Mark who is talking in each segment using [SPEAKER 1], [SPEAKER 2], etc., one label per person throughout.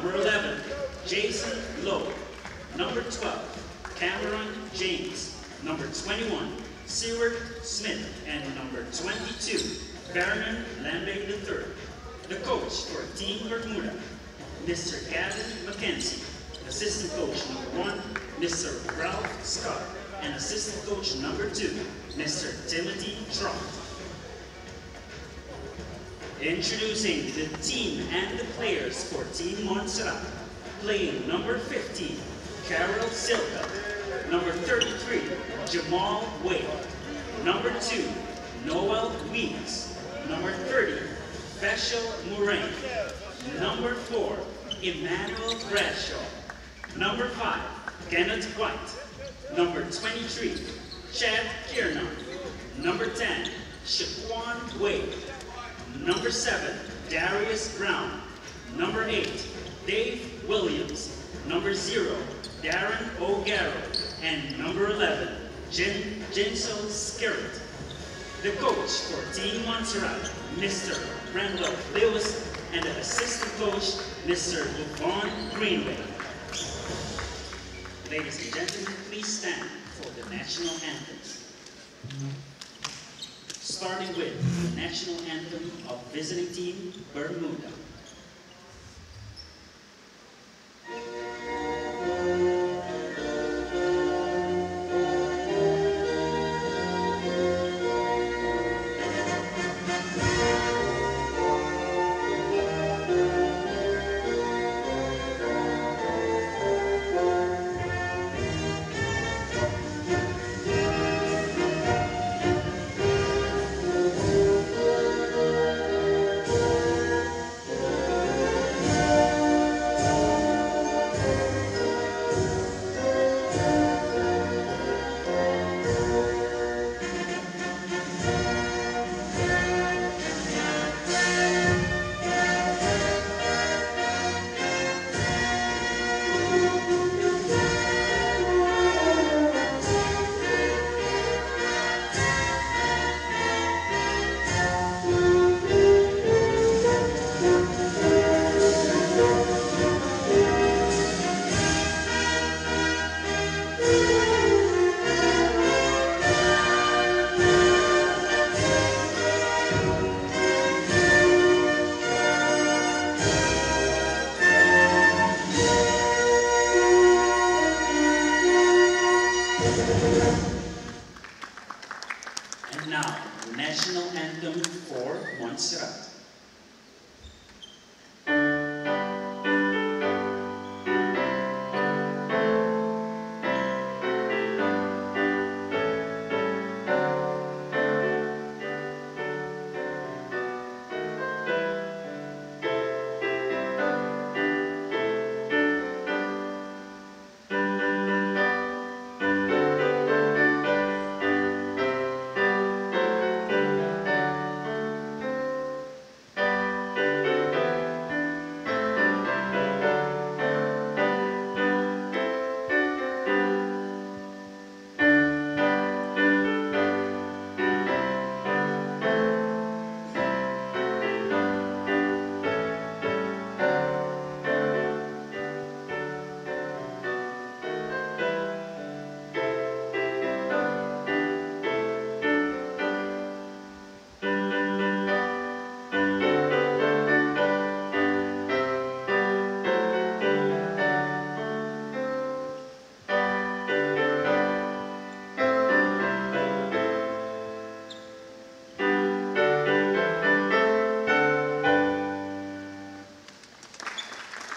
[SPEAKER 1] Number 11, Jason Lowe. Number 12, Cameron James. Number 21, Seward Smith. And number 22, Vernon Lambe III. The coach for Team Bermuda, Mr. Gavin McKenzie. Assistant coach number 1, Mr. Ralph Scott. And assistant coach number 2, Mr. Timothy Trott. Introducing the team and the players for Team Montserrat. Playing number 15, Carol Silka. Number 33, Jamal Wade. Number 2, Noel Weeks. Number 30, Veshel Morain. Number 4, Emmanuel Bradshaw. Number 5, Kenneth White. Number 23, Chad Kiernan. Number 10, Shaquan Wade. Number 7, Darius Brown. Number 8, Dave Williams. Number 0, Darren O'Garrow. And number 11, Jinsel Skerritt. The coach for Team Montserrat, Mr. Randolph Lewis, and the assistant coach, Mr. Luvon Greenway. Ladies and gentlemen, please stand for the national anthems. Starting with the national anthem of visiting team, Bermuda. And now, the national anthem for Montserrat.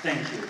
[SPEAKER 1] Thank you.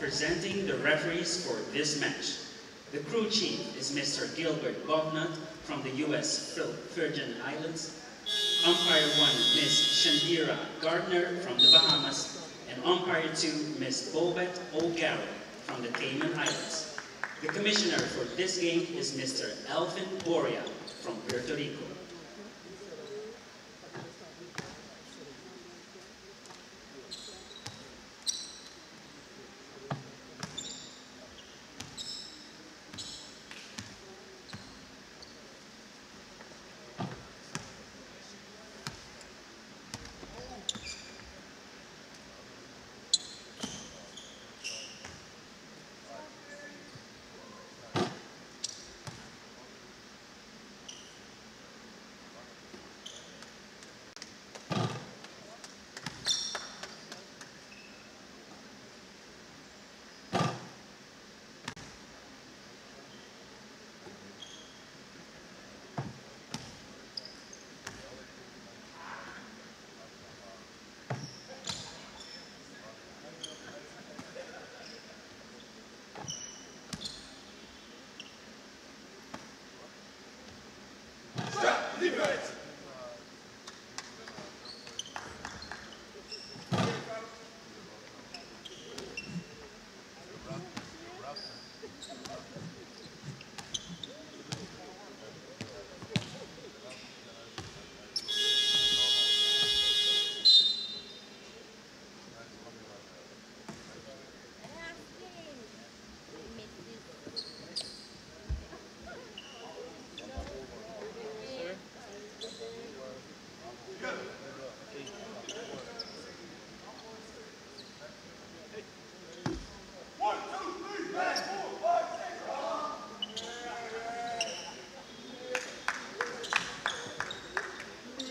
[SPEAKER 1] presenting the referees for this match. The crew chief is Mr. Gilbert Bognut from the U.S. Virgin Islands. Umpire 1, Ms. Shandira Gardner from the Bahamas. And Umpire 2, Ms. Bobette O'Garrett from the Cayman Islands. The commissioner for this game is Mr. Alvin Boria from Puerto Rico.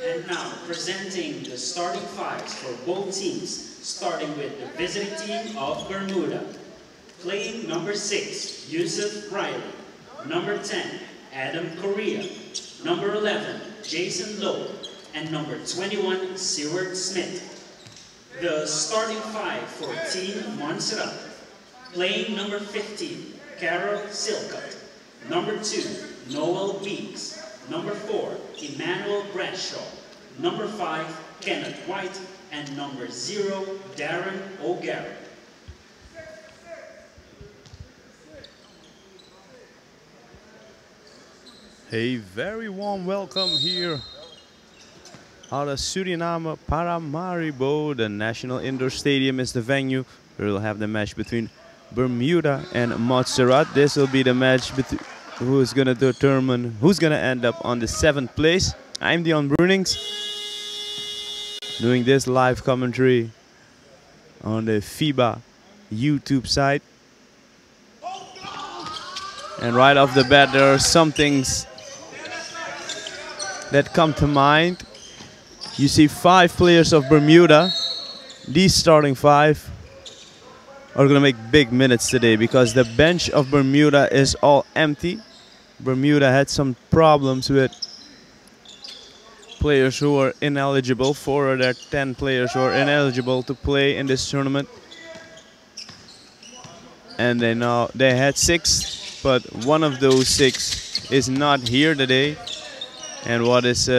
[SPEAKER 1] And now, presenting the starting fives for both teams, starting with the visiting team of Bermuda. Playing number 6, Yusuf Riley. Number 10, Adam Correa. Number 11, Jason Lowe. And number 21, Seward Smith. The starting five for Team Montserrat. Playing number 15, Carol Silcott. Number 2, Noel Weeks. Number 4, Emmanuel Bradshaw. Number 5, Kenneth White. And number 0, Darren O'Garrett.
[SPEAKER 2] A very warm welcome here out of Suriname, Paramaribo. The National Indoor Stadium is the venue. We'll have the match between Bermuda and Montserrat. This will be the match who is going to determine who's going to end up on the 7th place. I'm Dion Brunings, doing this live commentary on the FIBA YouTube site. And right off the bat, there are some things that come to mind. You see 5 players of Bermuda. These starting 5 are going to make big minutes today because the bench of Bermuda is all empty. Bermuda had some problems with players who were ineligible. 4 of their 10 players were ineligible to play in this tournament. And they had 6, but one of those 6 is not here today. And what is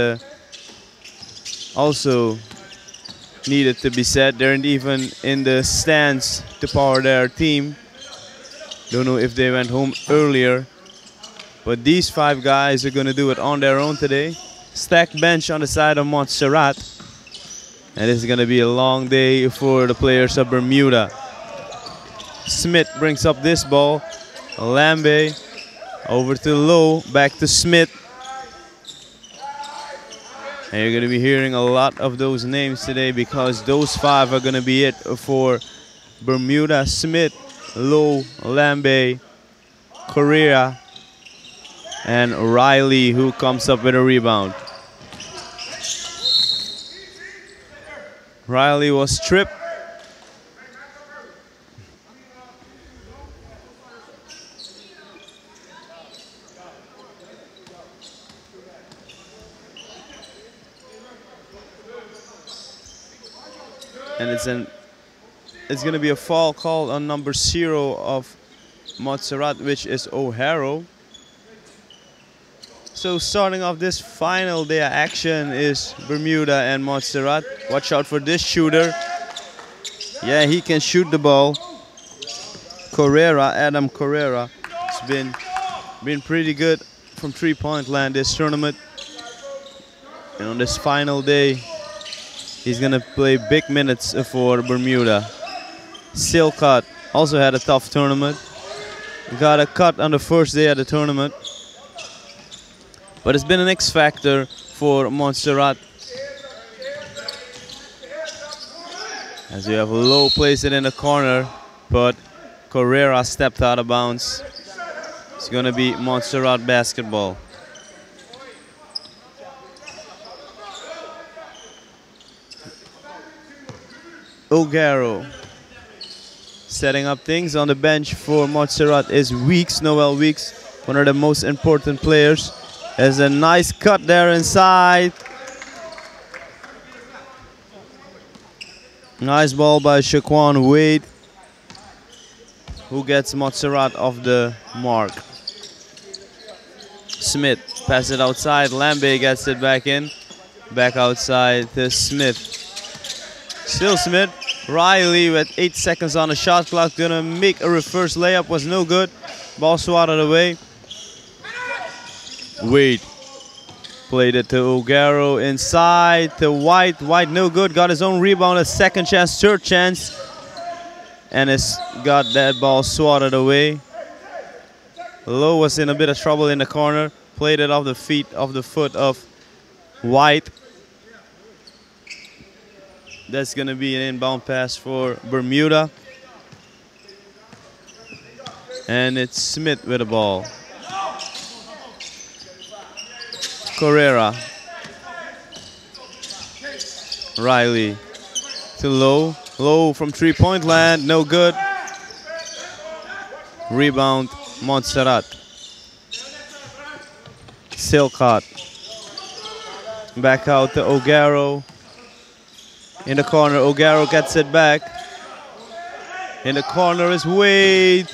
[SPEAKER 2] also needed to be said, they're not even in the stands to power their team. Don't know if they went home earlier. But these 5 guys are going to do it on their own today. Stacked bench on the side of Montserrat. And this is going to be a long day for the players of Bermuda. Smith brings up this ball. Lambe over to Lowe, back to Smith. And you're going to be hearing a lot of those names today because those 5 are going to be it for Bermuda. Smith, Lowe, Lambe, Correa, and Riley, who comes up with a rebound. Riley was tripped. And it's an it's going to be a foul called on number 0 of Montserrat, which is O'Hara. So starting off this final day of action is Bermuda and Montserrat. Watch out for this shooter. Yeah, he can shoot the ball. Adam Carrera has been pretty good from three-point land this tournament. And on this final day, he's gonna play big minutes for Bermuda. Silcott also had a tough tournament. Got a cut on the first day of the tournament. But it's been an X factor for Montserrat. As we have Low placed it in the corner, but Carrera stepped out of bounds. It's gonna be Montserrat basketball. O'Hara setting up things on the bench for Montserrat is Weeks, Noel Weeks, one of the most important players. There's a nice cut there inside. Nice ball by Shaquan Wade, who gets Montserrat off the mark. Smith passes it outside. Lambe gets it back in. Back outside to Smith. Still Smith. Riley with 8 seconds on the shot clock. Gonna make a reverse layup. Was no good. Ball swatted away. Wade played it to O'Hara inside to White. White no good. Got his own rebound. A second chance, third chance. And has got that ball swatted away. Lowe was in a bit of trouble in the corner. Played it off the foot of White. That's going to be an inbound pass for Bermuda. And it's Smith with the ball. Carrera. Riley to Lowe. Low from three-point land, no good. Rebound, Montserrat. Silcott. Back out to O'Hara. In the corner, O'Hara gets it back. In the corner is Wade.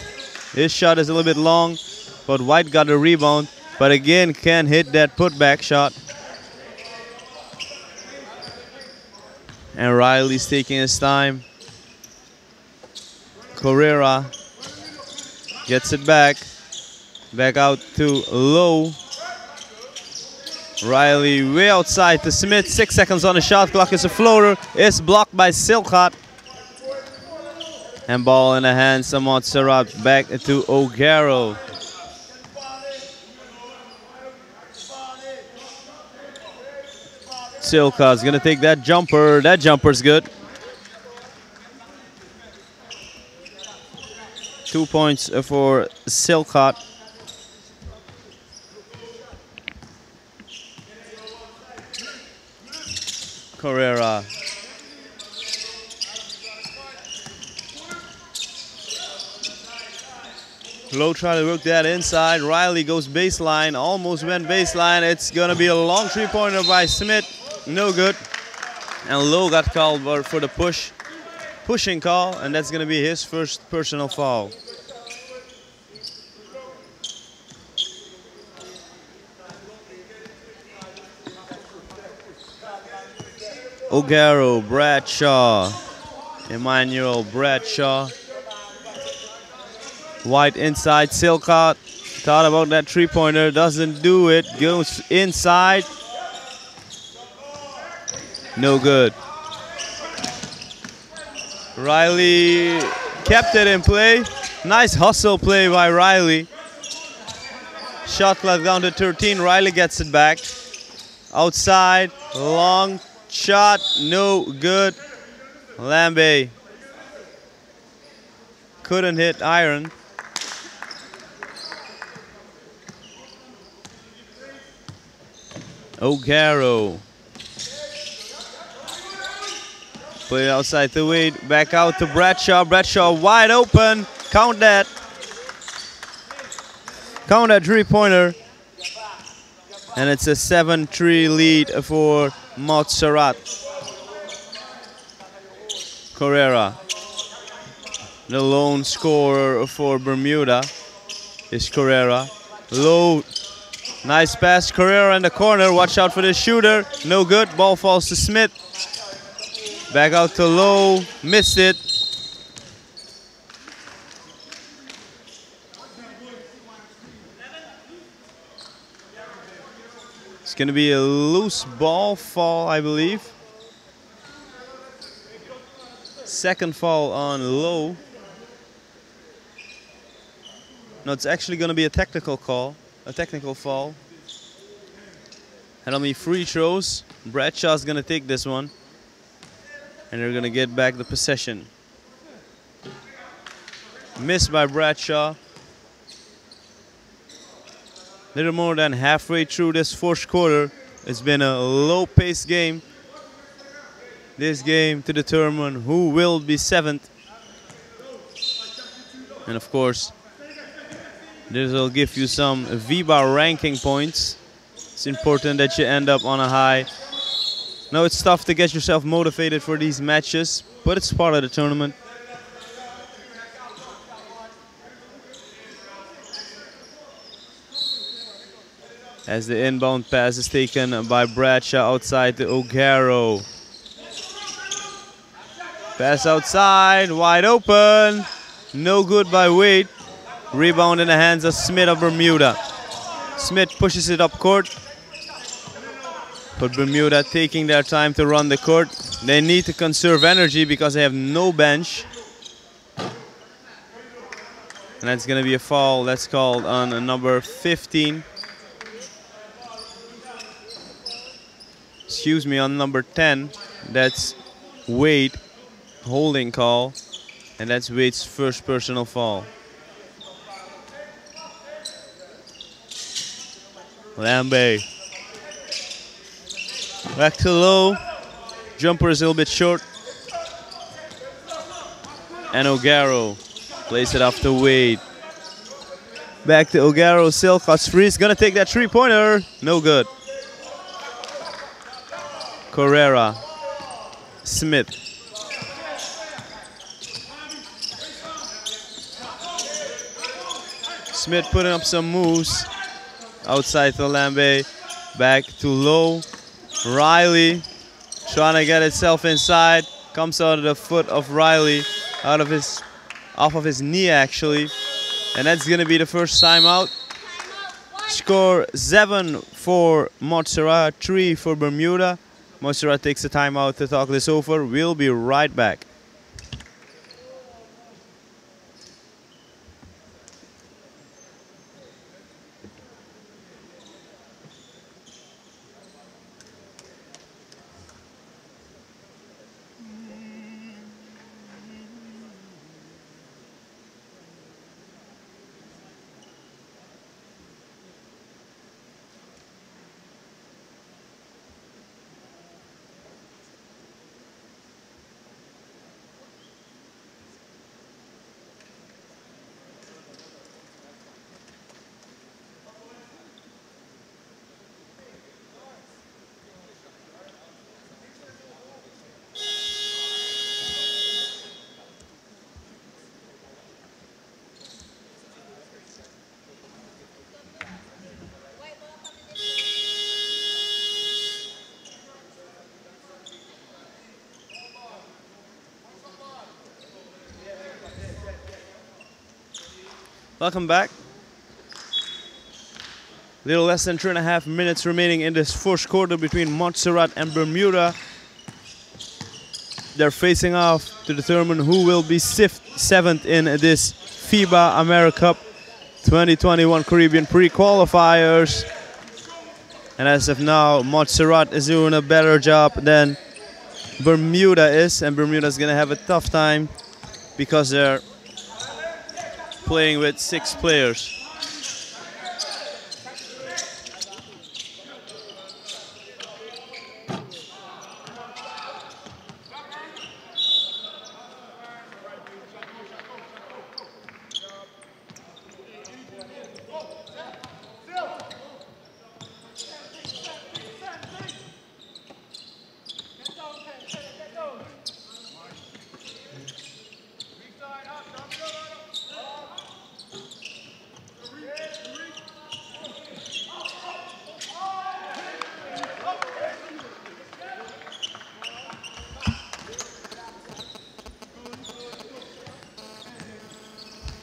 [SPEAKER 2] His shot is a little bit long, but White got a rebound. But again, can't hit that putback shot. And Riley's taking his time. Carrera gets it back. Back out to Lowe. Riley way outside to Smith. 6 seconds on the shot clock. It's a floater. It's blocked by Silcott. And ball in the hands of Montserrat. Back to O'Hara. Silcott's gonna take that jumper. That jumper's good. 2 points for Silcott. Carrera. Low try to work that inside. Riley goes baseline. Almost went baseline. It's gonna be a long three-pointer by Smith. No good. And Lowe got called for the pushing call, and that's gonna be his first personal foul. O'Hara, Bradshaw, Emmanuel Bradshaw. White inside, Silcott. Thought about that three-pointer, doesn't do it. Goes inside. No good. Riley kept it in play. Nice hustle play by Riley. Shot clock down to 13. Riley gets it back. Outside, long shot, no good. Lambe couldn't hit iron. O'Hara. Play it outside to Wade. Back out to Bradshaw. Bradshaw wide open. Count that. Count that three-pointer. And it's a 7-3 lead for Montserrat. Carrera. The lone scorer for Bermuda is Carrera. Low, nice pass, Carrera in the corner. Watch out for the shooter. No good. Ball falls to Smith. Back out to Low. Missed it. It's going to be a loose ball fall, I believe. Second foul on Low. No, it's actually going to be a technical call, a technical foul. And on the free throws, Bradshaw's going to take this one. And they're going to get back the possession. Missed by Bradshaw. Little more than halfway through this fourth quarter. It's been a low-paced game. This game to determine who will be seventh. And of course, this will give you some FIBA ranking points. It's important that you end up on a high. Now it's tough to get yourself motivated for these matches, but it's part of the tournament. As the inbound pass is taken by Bradshaw outside to O'Garo. Pass outside, wide open. No good by Wade. Rebound in the hands of Smith of Bermuda. Smith pushes it up court. But Bermuda taking their time to run the court. They need to conserve energy because they have no bench. And that's going to be a foul that's called on number 15. Excuse me, on number 10. That's Wade, holding call. And that's Wade's first personal foul. Lambe. Back to Low. Jumper is a little bit short. And O'Garo plays it off to Wade. Back to O'Garo. Silcott's free. He's going to take that three-pointer. No good. Carrera. Smith. Smith putting up some moves. Outside to Lambe. Back to Low. Riley trying to get itself inside. Comes out of the foot of Riley. Off of his knee actually. And that's going to be the first timeout. Score 7 for Montserrat, 3 for Bermuda. Montserrat takes a timeout to talk this over. We'll be right back. Welcome back. Little less than 3.5 minutes remaining in this fourth quarter between Montserrat and Bermuda. They're facing off to determine who will be seventh in this FIBA AmeriCup 2021 Caribbean Prequalifiers. And as of now, Montserrat is doing a better job than Bermuda is. And Bermuda is going to have a tough time because they're playing with 6 players.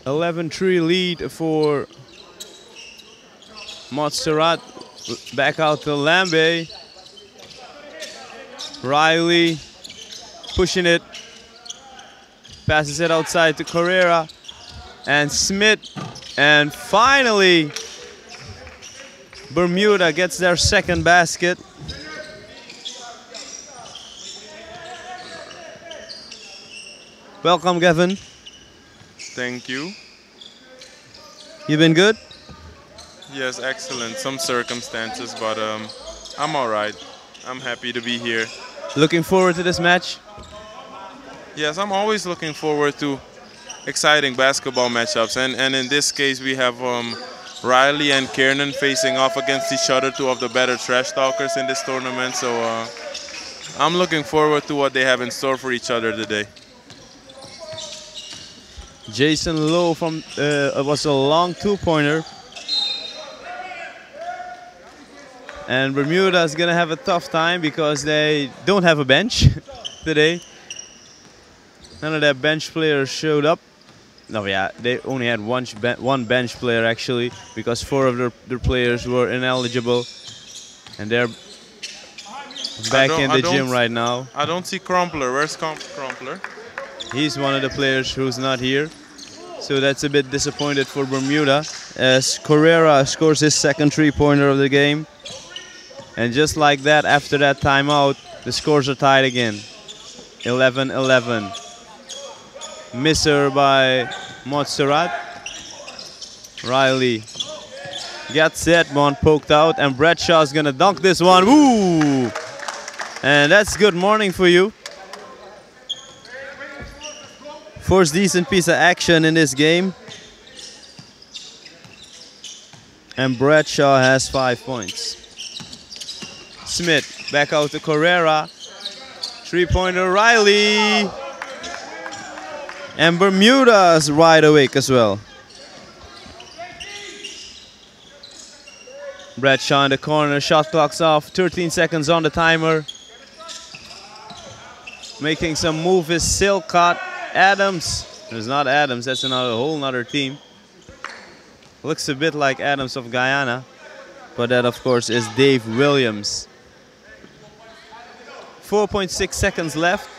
[SPEAKER 2] 11-3 lead for Montserrat. Back out to Lambe. Riley pushing it. Passes it outside to Carrera. And Smith. And finally, Bermuda gets their second basket. Welcome, Gavin.
[SPEAKER 3] Thank you.
[SPEAKER 2] You been good?
[SPEAKER 3] Yes, excellent. Some circumstances, but I'm all right. I'm happy to be here.
[SPEAKER 2] Looking forward to this match?
[SPEAKER 3] Yes, I'm always looking forward to exciting basketball matchups. And in this case, we have Riley and Kiernan facing off against each other, two of the better trash talkers in this tournament. So I'm looking forward to what they have in store for each other today.
[SPEAKER 2] Jason Lowe from was a long two-pointer. And Bermuda is going to have a tough time because they don't have a bench today. None of their bench players showed up. No, yeah, they only had one bench player actually, because 4 of their players were ineligible. And they're back in the gym right now.
[SPEAKER 3] I don't see Crumpler. Where's Crumpler?
[SPEAKER 2] He's one of the players who's not here. So that's a bit disappointed for Bermuda, as Carrera scores his second three-pointer of the game. And just like that, after that timeout, the scores are tied again. 11-11. Misser by Montserrat. Riley gets that one poked out, and Bradshaw's gonna dunk this one. Woo! And that's good morning for you. First decent piece of action in this game. And Bradshaw has 5 points. Smith back out to Carrera. Three-pointer Riley. And Bermuda's wide awake as well. Bradshaw in the corner, shot clock's off, 13 seconds on the timer. Making some move is Silcott. Adams. It's not Adams, that's another whole nother team. Looks a bit like Adams of Guyana, but that of course is Dave Williams. 4.6 seconds left.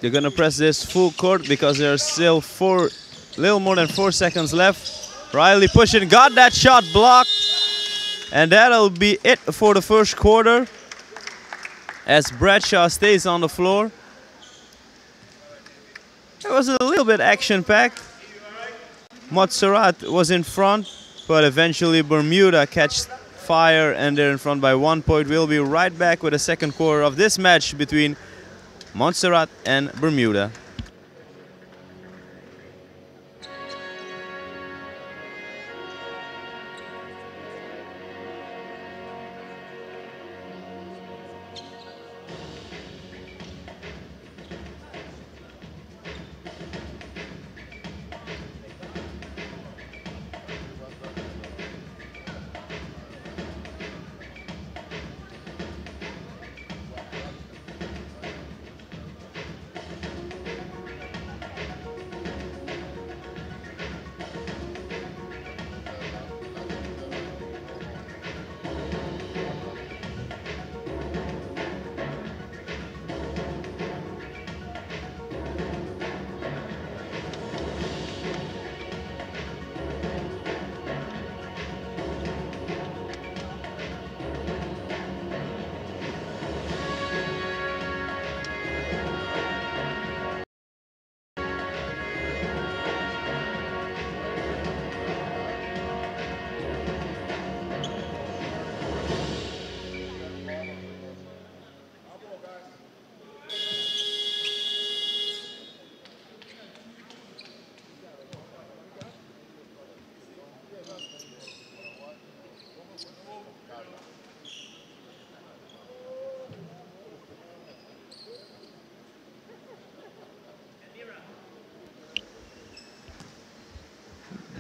[SPEAKER 2] They're gonna press this full court because there's still little more than 4 seconds left. Riley pushing, got that shot blocked. And that'll be it for the first quarter, as Bradshaw stays on the floor. It was a little bit action-packed. Montserrat was in front, but eventually Bermuda catch fire and they're in front by 1 point. We'll be right back with the second quarter of this match between Montserrat and Bermuda.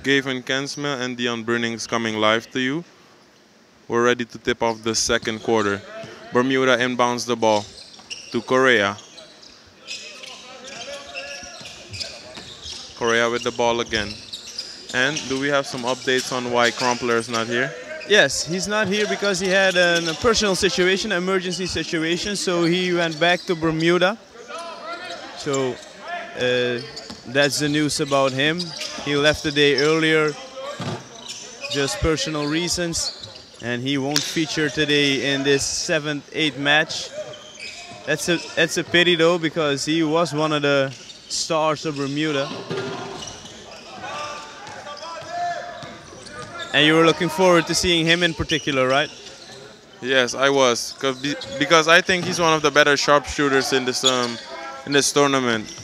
[SPEAKER 3] Gavin Kensma and Dion Brunnings coming live to you. We're ready to tip off the second quarter. Bermuda inbounds the ball to Correa. Correa with the ball again. And do we have some updates on why Crumpler is not here?
[SPEAKER 2] Yes, he's not here because he had a personal situation, an emergency situation, so he went back to Bermuda. So that's the news about him. He left a day earlier, just personal reasons, and he won't feature today in this 7th, 8th match. That's a pity though, because he was one of the stars of Bermuda. And you were looking forward to seeing him in particular, right?
[SPEAKER 3] Yes, I was, because I think he's one of the better sharpshooters in this tournament.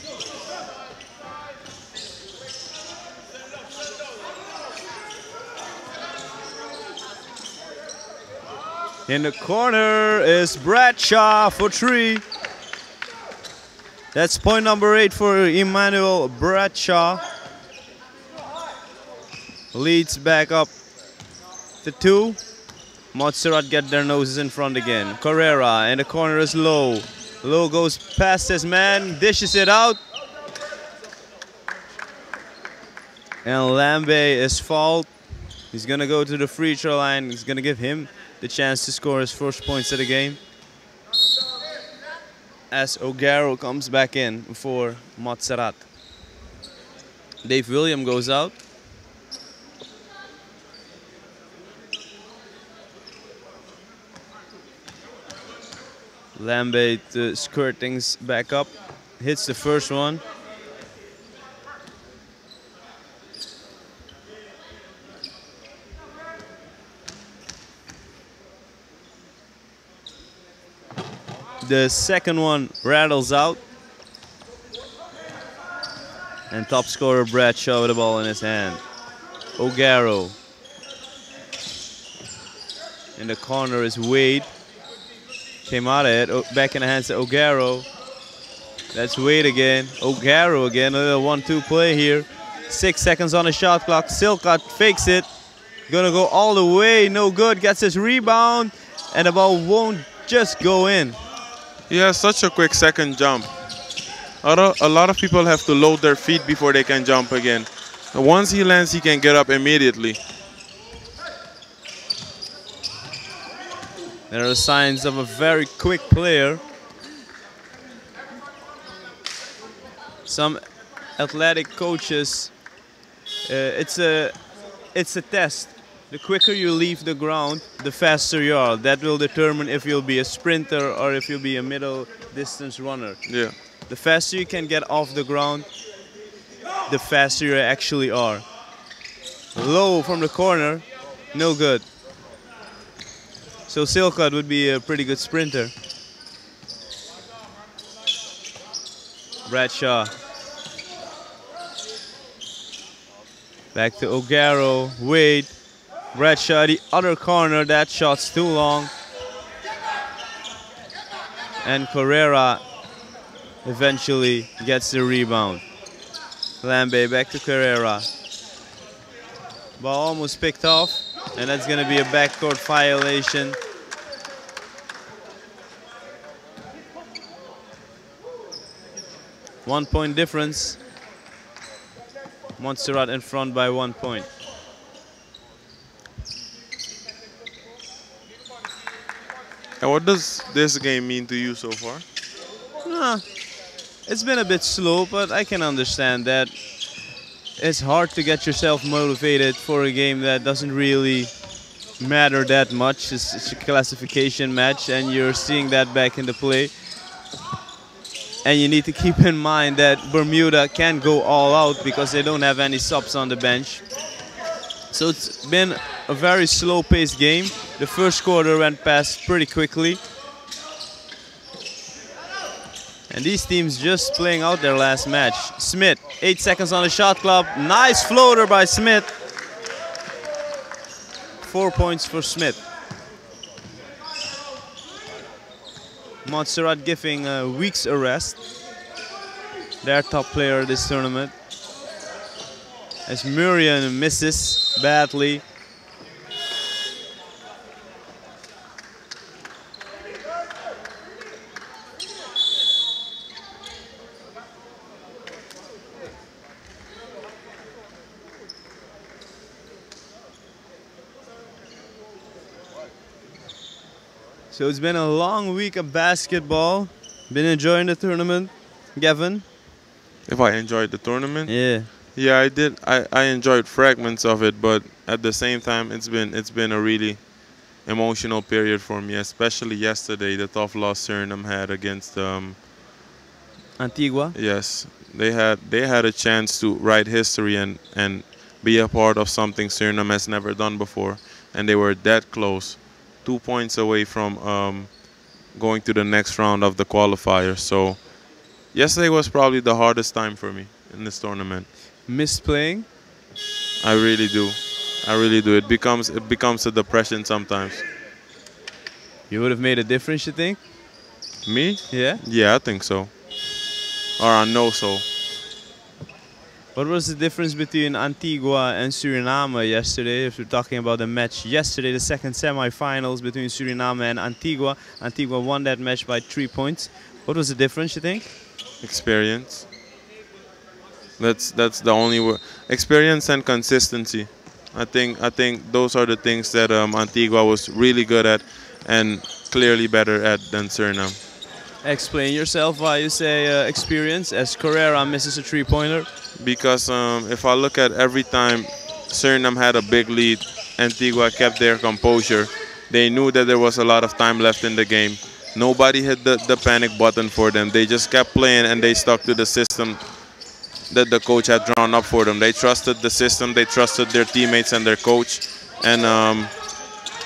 [SPEAKER 2] In the corner is Bradshaw for 3. That's point number 8 for Emmanuel Bradshaw. Leads back up to 2. Montserrat get their noses in front again. Carrera in the corner is Low. Low goes past his man, dishes it out. And Lambe is fouled. He's gonna go to the free throw line. He's gonna give him the chance to score his first points of the game. As O'Garo comes back in for Montserrat. Dave William goes out. Lambe to skirt things back up, hits the first one. The second one rattles out. And top scorer Bradshaw with the ball in his hand. O'Garo. In the corner is Wade. Came out of it, back in the hands of O'Garo. That's Wade again, O'Garo again, a little 1-2 play here. 6 seconds on the shot clock, Silcott fakes it. Gonna go all the way, no good, gets his rebound, and the ball won't just go in.
[SPEAKER 3] He has such a quick second jump. A lot of people have to load their feet before they can jump again. Once he lands, he can get up immediately.
[SPEAKER 2] There are signs of a very quick player. Some athletic coaches, it's a test. The quicker you leave the ground, the faster you are. That will determine if you'll be a sprinter or if you'll be a middle distance runner.
[SPEAKER 3] Yeah.
[SPEAKER 2] The faster you can get off the ground, the faster you actually are. Low from the corner, no good. So Silcott would be a pretty good sprinter. Bradshaw. Back to O'Garo, Wade. Bradshaw, the other corner, that shot's too long. And Carrera eventually gets the rebound. Lambe back to Carrera. Ball almost picked off, and that's gonna be a backcourt violation. One point difference. Montserrat in front by 1 point.
[SPEAKER 3] And what does this game mean to you so far?
[SPEAKER 2] It's been a bit slow, but I can understand that. It's hard to get yourself motivated for a game that doesn't really matter that much. It's a classification match, and you're seeing that back into play. And you need to keep in mind that Bermuda can't go all out because they don't have any subs on the bench. So it's been a very slow-paced game. The first quarter went past pretty quickly. And these teams just playing out their last match. Smith, 8 seconds on the shot clock. Nice floater by Smith. 4 points for Smith. Montserrat giving a week's arrest. Their top player this tournament. As Murian misses badly. So it's been a long week of basketball. Been enjoying the tournament, Gavin?
[SPEAKER 3] If I enjoyed the tournament?
[SPEAKER 2] Yeah.
[SPEAKER 3] Yeah, I did. I enjoyed fragments of it, but at the same time, it's been a really emotional period for me, especially yesterday, the tough loss Suriname had against
[SPEAKER 2] Antigua?
[SPEAKER 3] Yes, they had a chance to write history and be a part of something Suriname has never done before, and they were that close, 2 points away from going to the next round of the qualifiers. So yesterday was probably the hardest time for me in this tournament.
[SPEAKER 2] Missed playing?
[SPEAKER 3] I really do. I really do. It becomes a depression sometimes.
[SPEAKER 2] You would have made a difference, you think?
[SPEAKER 3] Me?
[SPEAKER 2] Yeah?
[SPEAKER 3] Yeah, I think so. Or I know so.
[SPEAKER 2] What was the difference between Antigua and Suriname yesterday? If we're talking about the match yesterday, the second semi-finals between Suriname and Antigua. Antigua won that match by 3 points. What was the difference, you think?
[SPEAKER 3] Experience. That's the only word. Experience and consistency. I think those are the things that Antigua was really good at and clearly better at than Suriname.
[SPEAKER 2] Explain yourself why you say experience, as Carrera misses a three-pointer.
[SPEAKER 3] Because if I look at every time Suriname had a big lead, Antigua kept their composure. They knew that there was a lot of time left in the game. Nobody hit the panic button for them. They just kept playing and they stuck to the system that the coach had drawn up for them. They trusted the system, they trusted their teammates and their coach, and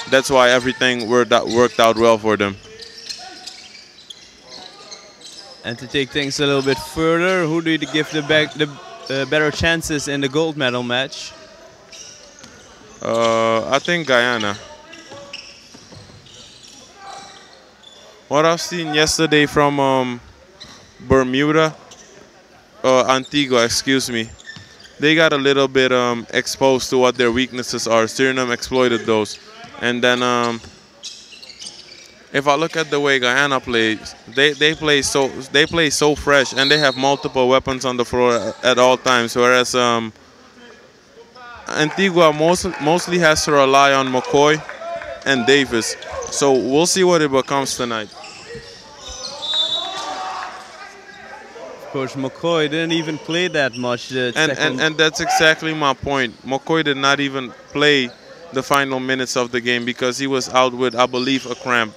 [SPEAKER 3] that's why everything worked out well for them.
[SPEAKER 2] And to take things a little bit further, who do you give the better chances in the gold medal match?
[SPEAKER 3] I think Guyana. What I've seen yesterday from Bermuda, Antigua, excuse me, they got a little bit exposed to what their weaknesses are. Suriname exploited those, and then if I look at the way Guyana plays, they play so fresh, and they have multiple weapons on the floor at all times. Whereas Antigua mostly has to rely on McCoy and Davis. So we'll see what it becomes tonight.
[SPEAKER 2] Coach McCoy didn't even play that much.
[SPEAKER 3] And that's exactly my point. McCoy did not even play the final minutes of the game because he was out with, I believe, a cramp.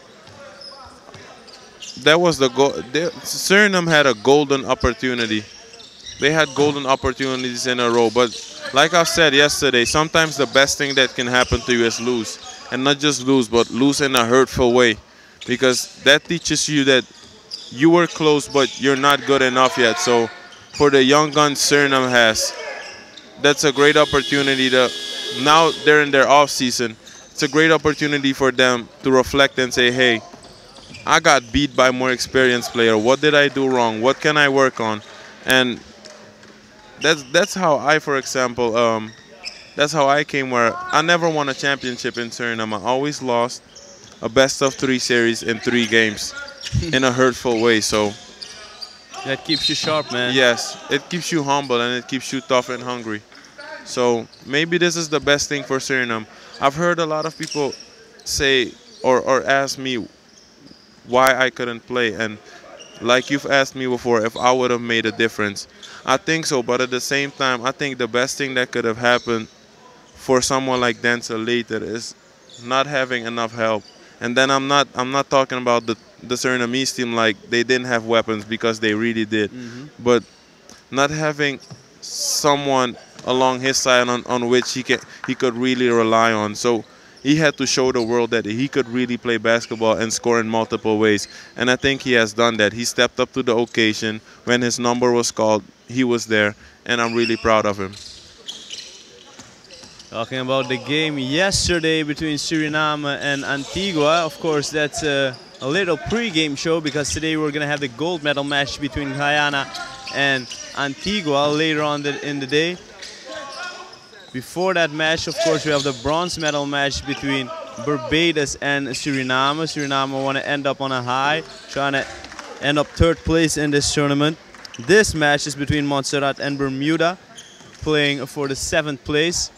[SPEAKER 3] That was the goal. Suriname had a golden opportunity. They had golden opportunities in a row. But like I said yesterday, sometimes the best thing that can happen to you is lose. And not just lose, but lose in a hurtful way. Because that teaches you that you were close, but you're not good enough yet. So for the young guns Suriname has, that's a great opportunity to, now they're in their off season, it's a great opportunity for them to reflect and say, hey, I got beat by more experienced player. What did I do wrong? What can I work on? And that's how I, for example, that's how I came where I never won a championship in Suriname. I always lost a best-of-3 series in 3 games in a hurtful way. So
[SPEAKER 2] that keeps you sharp, man.
[SPEAKER 3] Yes, it keeps you humble and it keeps you tough and hungry. So maybe this is the best thing for Suriname. I've heard a lot of people say or ask me why I couldn't play, and like you've asked me before, if I would have made a difference. I think so, but at the same time, I think the best thing that could have happened for someone like Denzel later is not having enough help. And then I'm not talking about the Surinamese team, like they didn't have weapons, because they really did. But not having someone along his side on which he could really rely on. So he had to show the world that he could really play basketball and score in multiple ways. And I think he has done that. He stepped up to the occasion. When his number was called, he was there. And I'm really proud of him.
[SPEAKER 2] Talking about the game yesterday between Suriname and Antigua, of course that's a little pre-game show, because today we're going to have the gold medal match between Guyana and Antigua later on in the day. Before that match, of course, we have the bronze medal match between Barbados and Suriname. Suriname want to end up on a high, trying to end up 3rd place in this tournament. This match is between Montserrat and Bermuda, playing for the 7th place.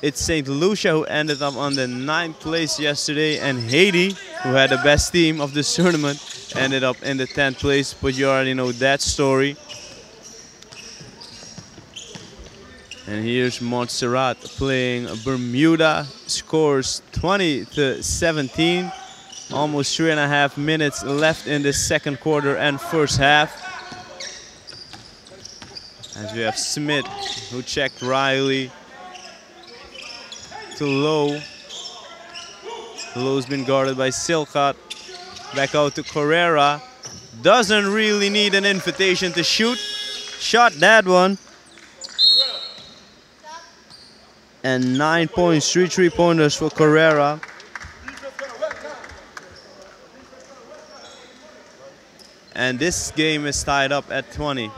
[SPEAKER 2] it's St. Lucia who ended up on the 9th place yesterday, and Haiti, who had the best team of this tournament, ended up in the 10th place, but you already know that story. And here's Montserrat playing Bermuda, scores 20-17. Almost 3.5 minutes left in the second quarter and first half. As we have Smith, who checked Riley to Lowe. Lowe's been guarded by Silcott. Back out to Carrera. Doesn't really need an invitation to shoot. Shot that one. And 9 points, 3 3-pointers for Carrera. And this game is tied up at 20.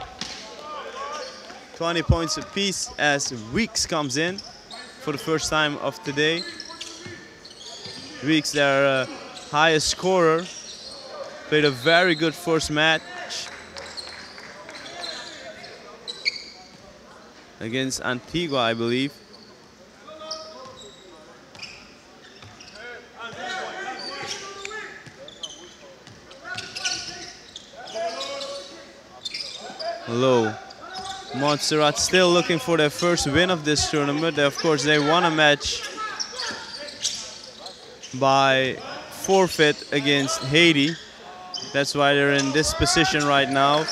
[SPEAKER 2] 20 points apiece as Weeks comes in for the first time of today. Weeks, their highest scorer, played a very good first match against Antigua, I believe. Low. Montserrat still looking for their first win of this tournament. Of course, they won a match by forfeit against Haiti. That's why they're in this position right now.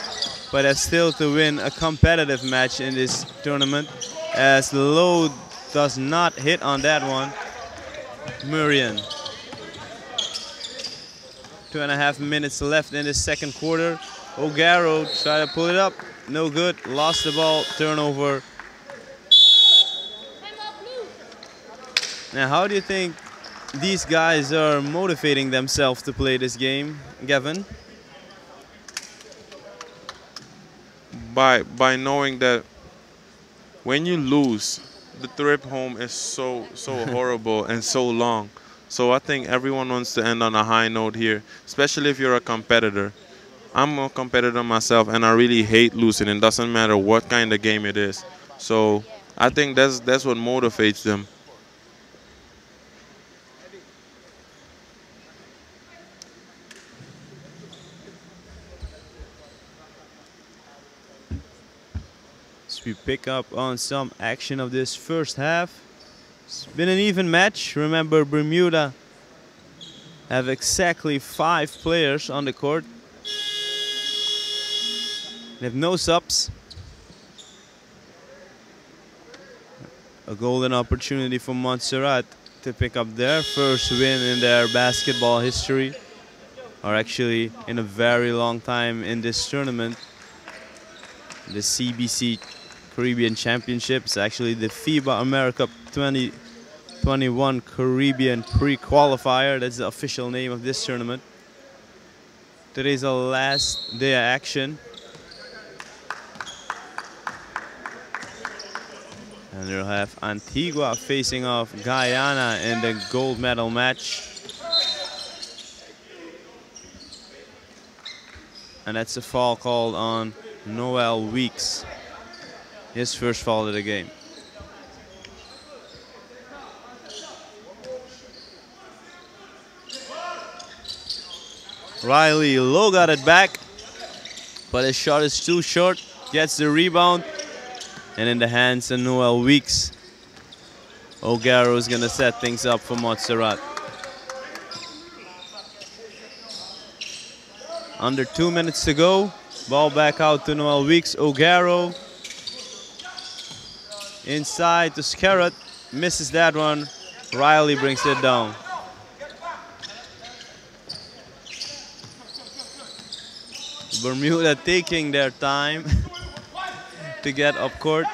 [SPEAKER 2] But they still to win a competitive match in this tournament, as Low does not hit on that one. Murian. 2.5 minutes left in the second quarter. O'Garo tried to pull it up, no good, lost the ball, turnover. Now, how do you think these guys are motivating themselves to play this game, Gavin?
[SPEAKER 3] By knowing that when you lose, the trip home is so horrible and so long. So I think everyone wants to end on a high note here, especially if you're a competitor. I'm a competitor myself, and I really hate losing. It doesn't matter what kind of game it is. So I think that's what motivates them.
[SPEAKER 2] As we pick up on some action of this first half, it's been an even match. Remember, Bermuda have exactly 5 players on the court. They have no subs. A golden opportunity for Montserrat to pick up their first win in their basketball history, or actually in a very long time in this tournament. The CBC Caribbean Championship is actually the FIBA AmeriCup 2021 Caribbean Prequalifier. That's the official name of this tournament. Today's the last day of action. And they'll have Antigua facing off Guyana in the gold medal match. And that's a foul called on Noel Weeks. His first foul of the game. Riley Lowe got it back, but his shot is too short. Gets the rebound. And in the hands of Noel Weeks. O'Garo is going to set things up for Montserrat. Under 2 minutes to go. Ball back out to Noel Weeks. O'Garo. Inside to Scarrett. Misses that one. Riley brings it down. Bermuda taking their time to get up court.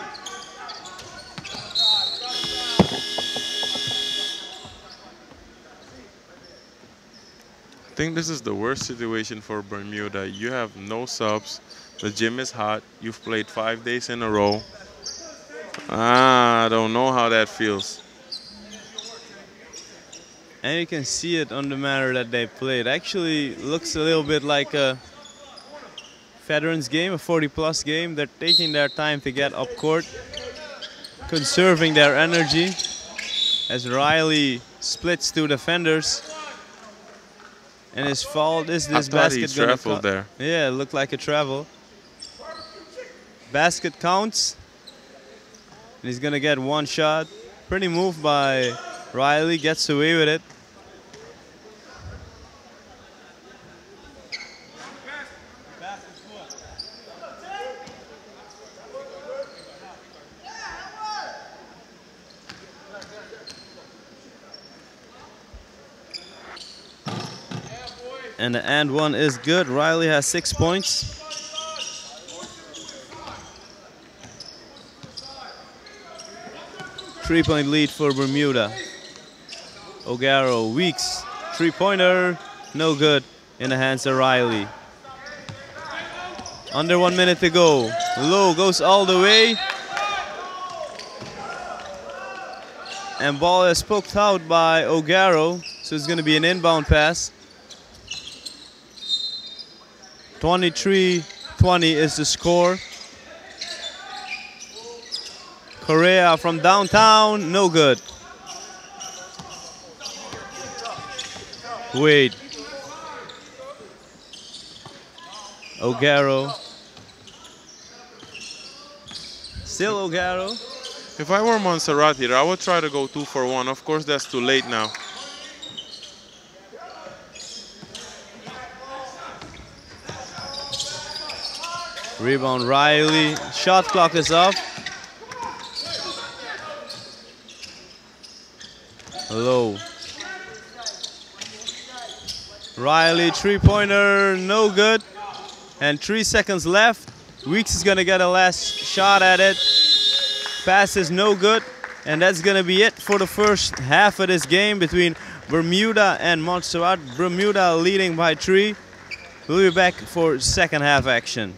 [SPEAKER 3] I think this is the worst situation for Bermuda. You have no subs. The gym is hot. You've played 5 days in a row. I don't know how that feels.
[SPEAKER 2] And you can see it on the manner that they played. Actually looks a little bit like a veterans game, a 40-plus game. They're taking their time to get up court, conserving their energy. as Riley splits two defenders. And his fault is this basket gonna
[SPEAKER 3] traveled there.
[SPEAKER 2] Yeah, it looked like a travel. Basket counts. And he's gonna get one shot. Pretty move by Riley, gets away with it. And the and one is good. Riley has 6 points. Three-point lead for Bermuda. O'Garo, Weeks, three-pointer, no good in the hands of Riley. Under 1 minute to go. Low goes all the way. And ball is poked out by O'Garo, so it's going to be an inbound pass. 23-20 is the score. Correa from downtown, no good. Wade. O'Garo. Still O'Garo.
[SPEAKER 3] If I were Montserrat here, I would try to go 2 for 1. Of course, that's too late now.
[SPEAKER 2] Rebound Riley. Shot clock is off. Low. Riley, three-pointer, no good. And 3 seconds left. Weeks is gonna get a last shot at it. Pass is no good. And that's gonna be it for the first half of this game between Bermuda and Montserrat. Bermuda leading by 3. We'll be back for second half action.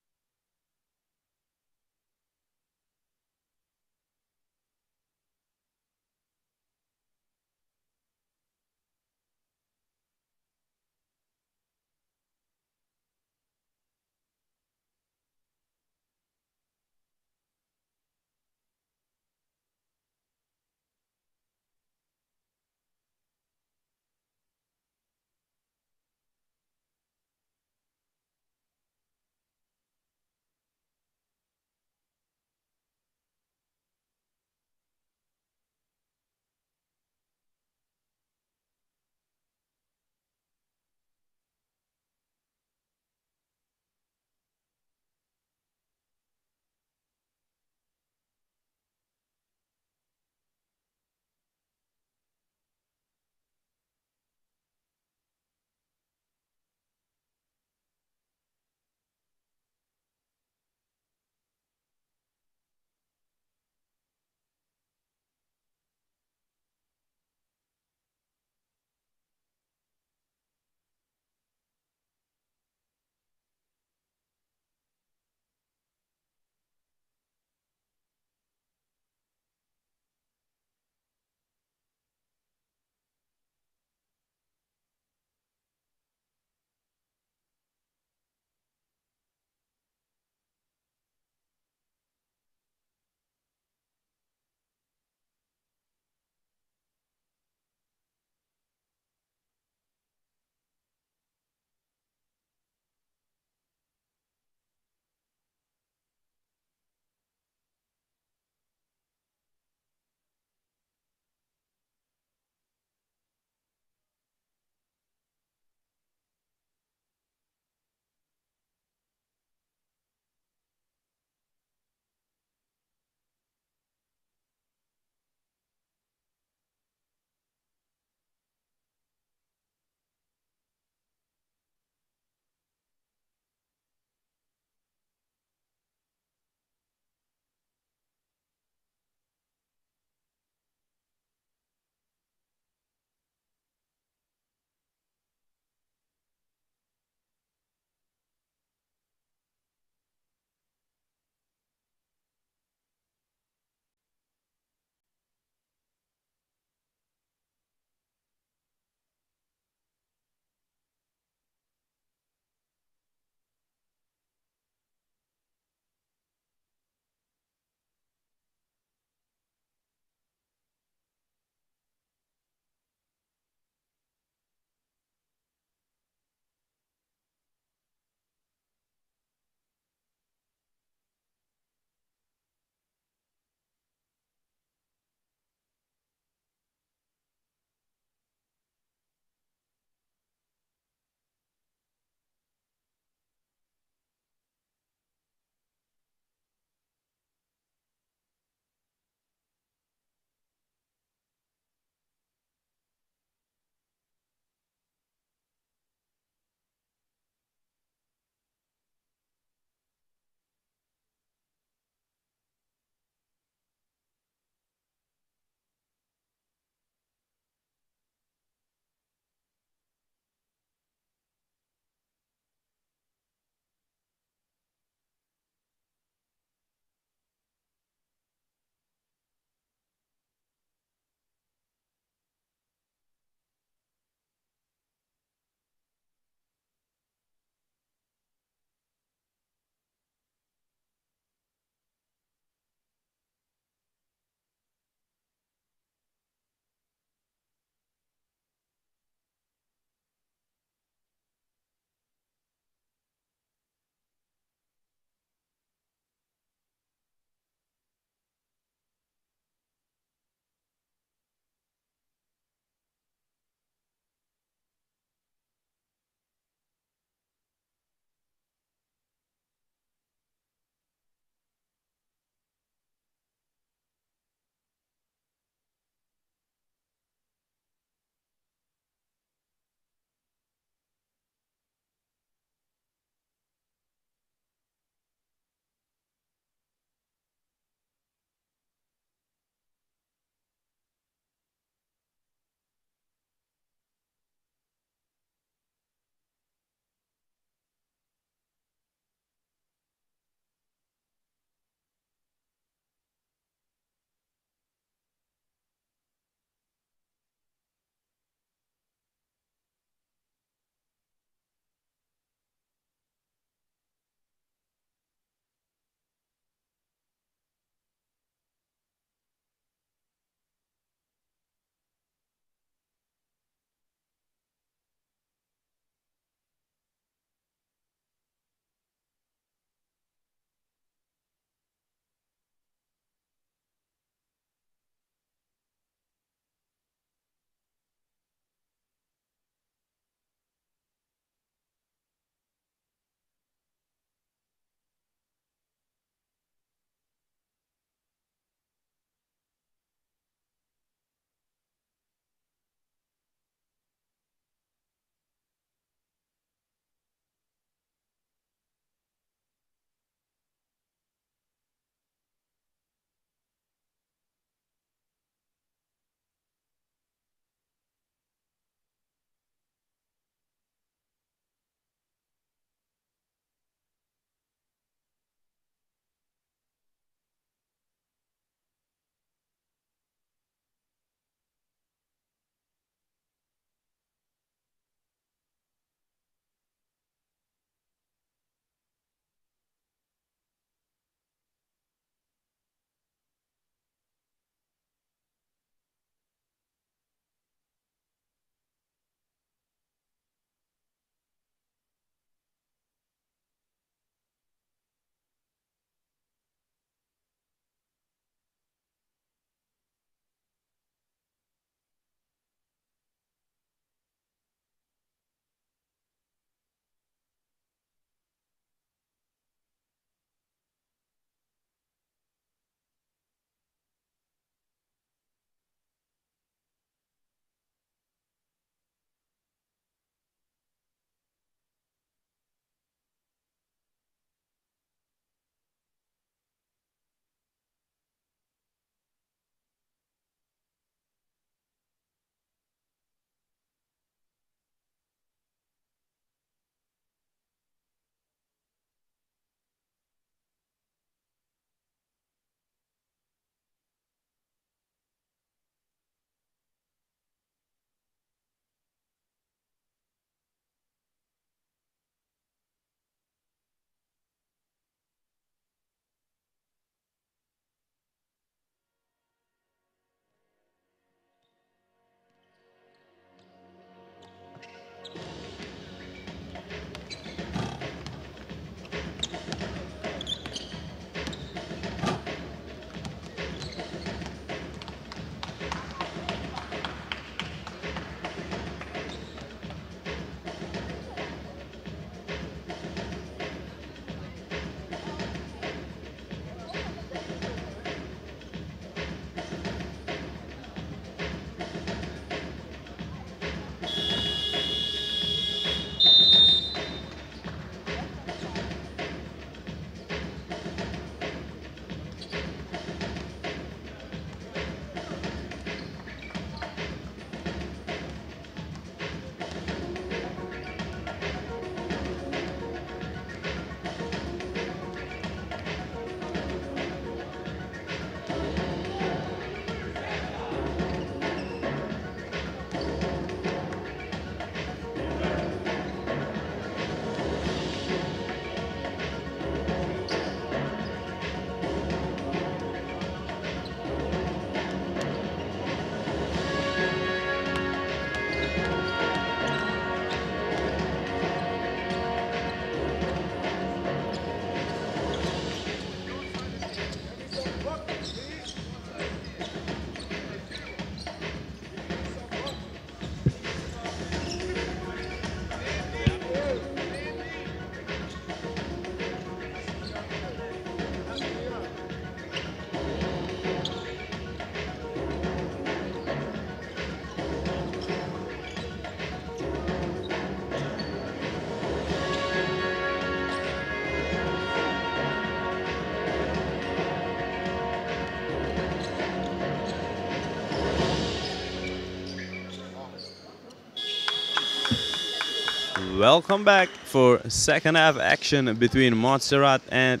[SPEAKER 2] Welcome back for second half action between Montserrat and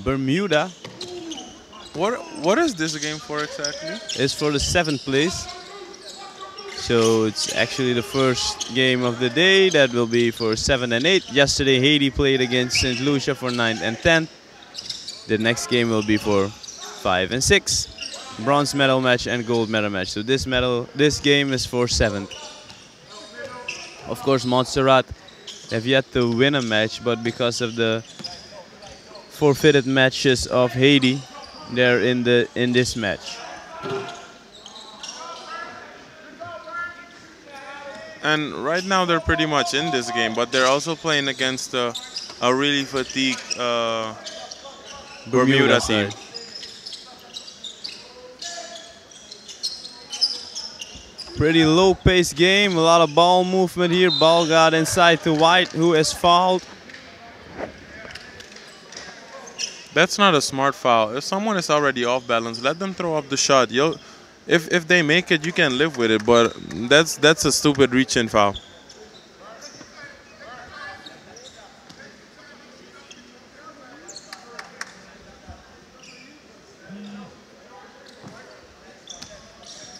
[SPEAKER 2] Bermuda.
[SPEAKER 3] What is this game for exactly?
[SPEAKER 2] It's for the 7th place. So it's actually the first game of the day. That will be for 7 and 8. Yesterday Haiti played against St. Lucia for 9th and 10th. The next game will be for 5 and 6. Bronze medal match and gold medal match. So this game is for 7th. Of course, Montserrat have yet to win a match, but because of the forfeited matches of Haiti, they're in this match.
[SPEAKER 3] And right now they're pretty much in this game, but they're also playing against a really fatigued Bermuda team.
[SPEAKER 2] Pretty low-paced game, a lot of ball movement here. Ball got inside to White, who is fouled.
[SPEAKER 3] That's not a smart foul. If someone is already off balance, let them throw up the shot. If they make it, you can live with it, but that's a stupid reach-in foul.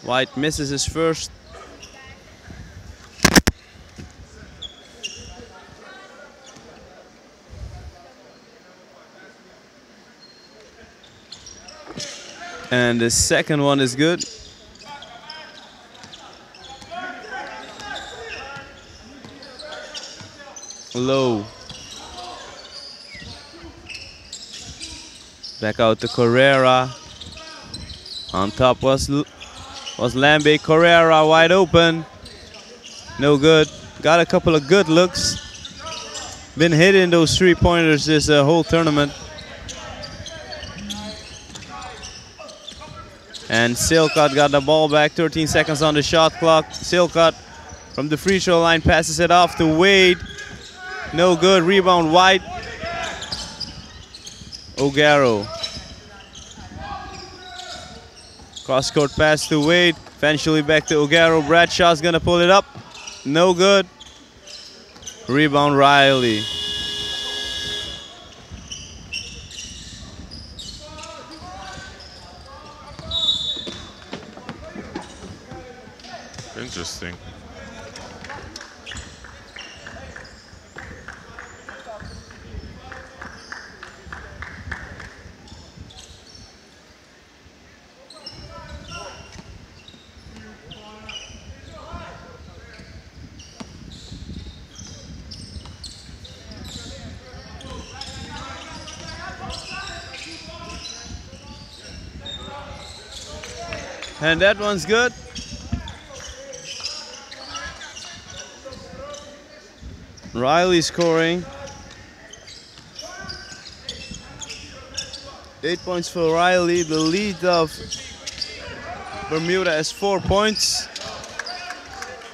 [SPEAKER 2] White misses his first. And the second one is good. Low. Back out to Carrera. On top was Lambe. Carrera wide open. No good. Got a couple of good looks. Been hitting those 3-pointers this whole tournament. And Silcott got the ball back. 13 seconds on the shot clock. Silcott from the free throw line passes it off to Wade. No good. Rebound White. O'Garo. Cross-court pass to Wade. Eventually back to O'Garo. Bradshaw's gonna pull it up. No good. Rebound Riley.
[SPEAKER 3] Interesting.
[SPEAKER 2] And that one's good. Riley scoring. 8 points for Riley. The lead of Bermuda is 4 points.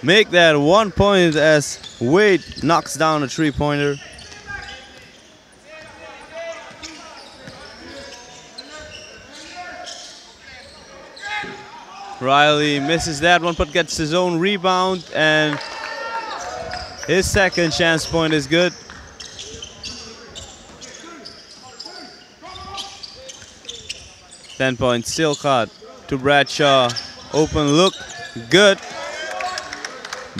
[SPEAKER 2] Make that 1 point as Wade knocks down a 3-pointer. Riley misses that one, but gets his own rebound, and his second chance point is good. Ten-point Silcott to Bradshaw. Open look, good.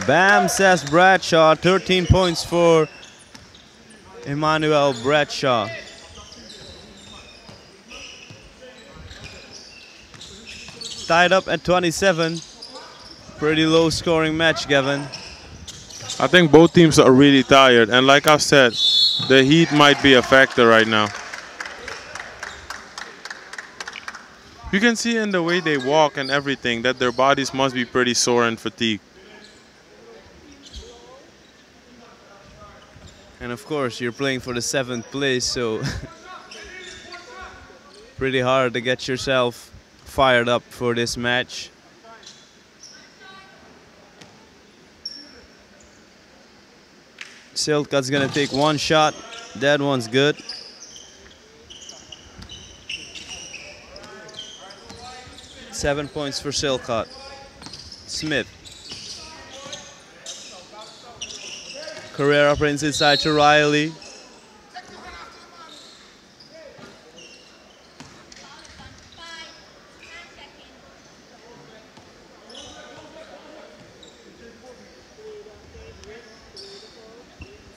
[SPEAKER 2] Bam, says Bradshaw. 13 points for Emmanuel Bradshaw. Tied up at 27. Pretty low scoring match, Gavin.
[SPEAKER 3] I think both teams are really tired, and like I said, the heat might be a factor right now. You can see in the way they walk and everything that their bodies must be pretty sore and fatigued.
[SPEAKER 2] And of course, you're playing for the 7th place, so pretty hard to get yourself fired up for this match. Silcott's gonna take one shot. That one's good. Seven points for Silcott. Smith. Carrera brings inside to Riley.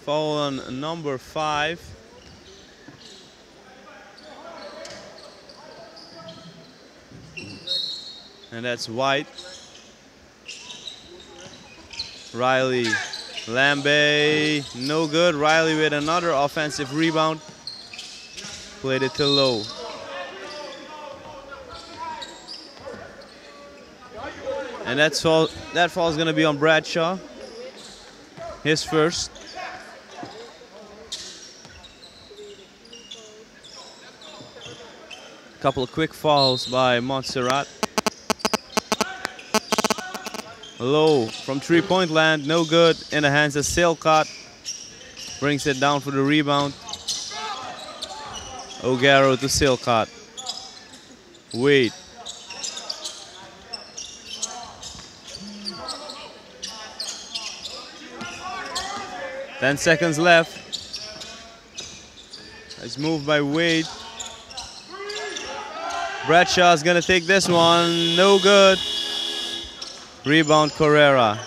[SPEAKER 2] Foul on number 5. And that's White. Riley, Lambe, no good. Riley with another offensive rebound. Played it to Low. And that foul is going to be on Bradshaw. His first. Couple of quick fouls by Montserrat. Low from three-point land, no good. In the hands of Silcott. Brings it down for the rebound. O'Garo to Silcott. Wade. Ten seconds left. Nice move by Wade. Bradshaw's gonna take this one, no good. Rebound Carrera.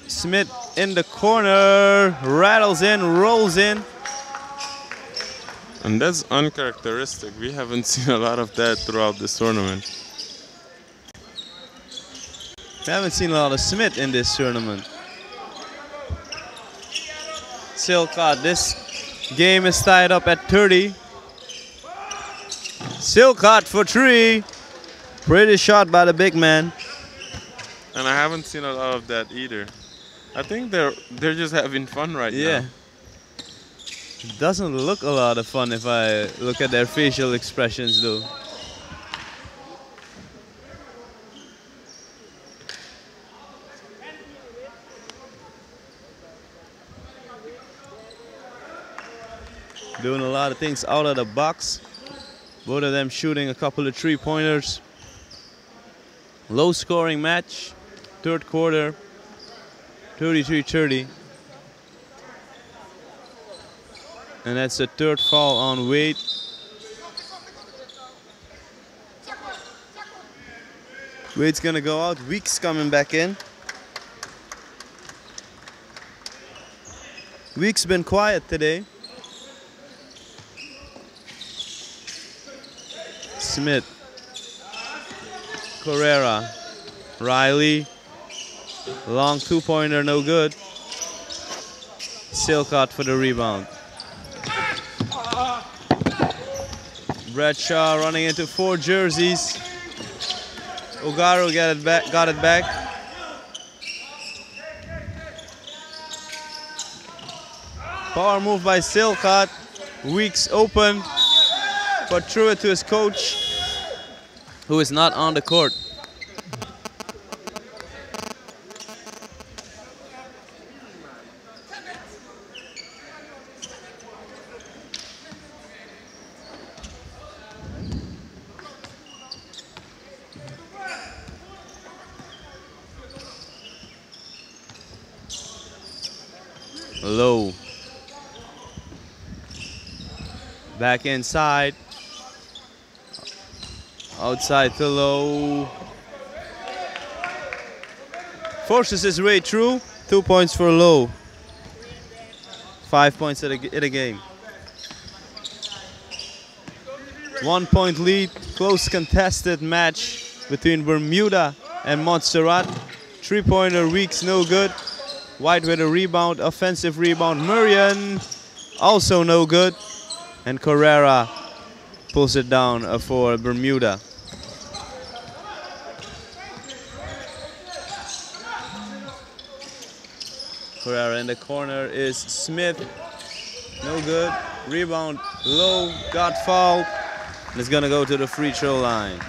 [SPEAKER 2] Smith in the corner, rattles in, rolls in.
[SPEAKER 3] And that's uncharacteristic. We haven't seen a lot of that throughout this tournament.
[SPEAKER 2] We haven't seen a lot of Smith in this tournament. Silcott, this game is tied up at 30. Silcott for 3. Pretty shot by the big man.
[SPEAKER 3] And I haven't seen a lot of that either. I think they're just having fun right now.
[SPEAKER 2] Yeah. It doesn't look a lot of fun if I look at their facial expressions though. Doing a lot of things out of the box. Both of them shooting a couple of three-pointers. Low scoring match. Third quarter. 33-30. And that's the third foul on Wade. Wade's gonna go out. Weeks coming back in. Weeks been quiet today. Smith, Carrera, Riley, long two-pointer, no good. Silcott for the rebound. Bradshaw running into 4 jerseys. O'Garo got it back. Power move by Silcott. Weeks open, but threw it to his coach, who is not on the court. Low. Back inside. Outside to Low. Forces his way through. 2 points for Low. 5 points in a game. 1 point lead. Close contested match between Bermuda and Montserrat. Three-pointer Weeks, no good. White with a rebound, offensive rebound. Murrian, also no good. And Carrera pulls it down for Bermuda. Carrera in the corner is Smith. No good. Rebound Low, got fouled. And it's gonna go to the free throw line.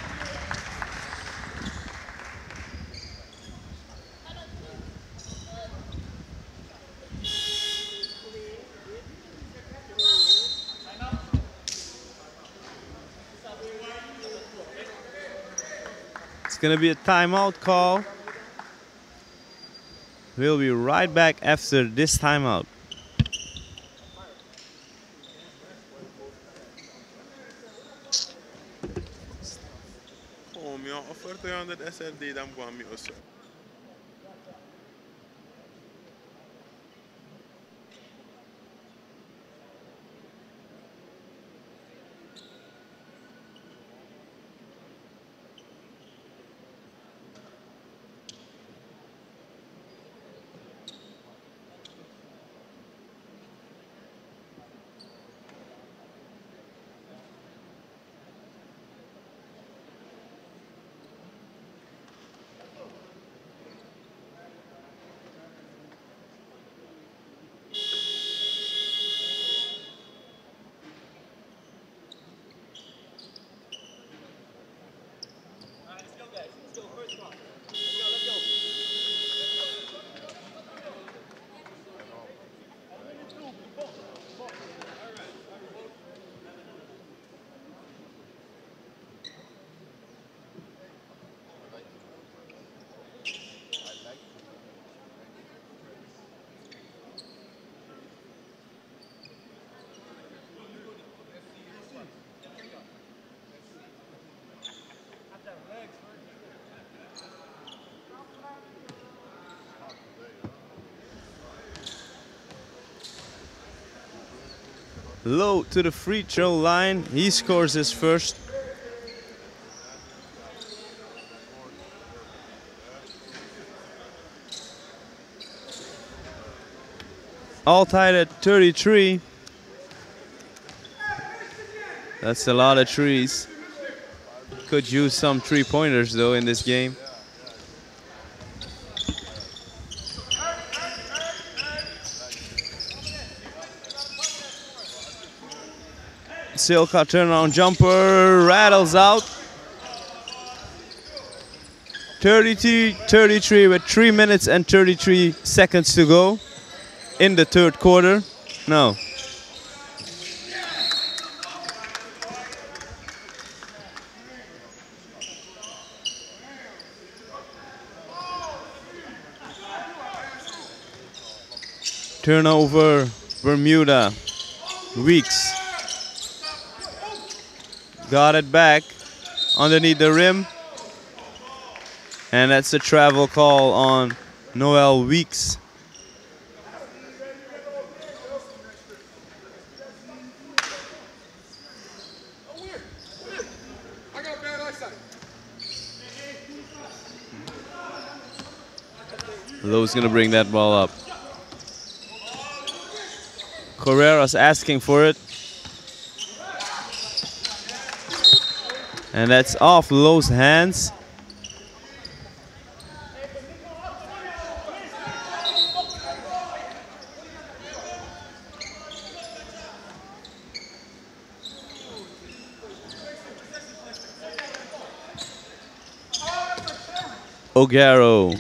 [SPEAKER 2] It's going to be a timeout call. We'll be right back after this timeout.
[SPEAKER 3] Oh, mi offerto io under SLD dam qua mi osso.
[SPEAKER 2] Low to the free throw line. He scores his first. All tied at 33. That's a lot of threes. Could use some three-pointers though in this game. Silka turnaround jumper rattles out. 33 with 3 minutes and 33 seconds to go in the third quarter. No. Turnover, Bermuda. Weeks. Got it back underneath the rim. And that's a travel call on Noel Weeks. Lowe's gonna bring that ball up. Carrera's asking for it. And that's off Lowe's hands. O'Garo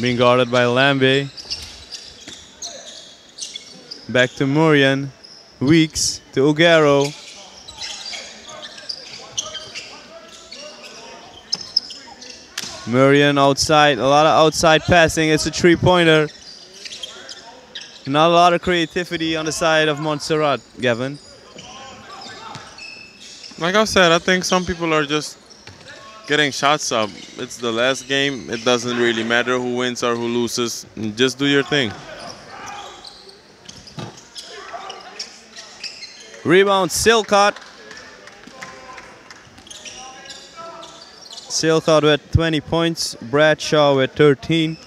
[SPEAKER 2] being guarded by Lambe. Back to Murian. Weeks to O'Garo. Murian outside, a lot of outside passing. It's a three-pointer. Not a lot of creativity on the side of Montserrat, Gavin.
[SPEAKER 3] Like I said, I think some people are just getting shots up. It's the last game. It doesn't really matter who wins or who loses. Just do your thing.
[SPEAKER 2] Rebound, Silcott. Silcott with 20 points, Bradshaw with 13.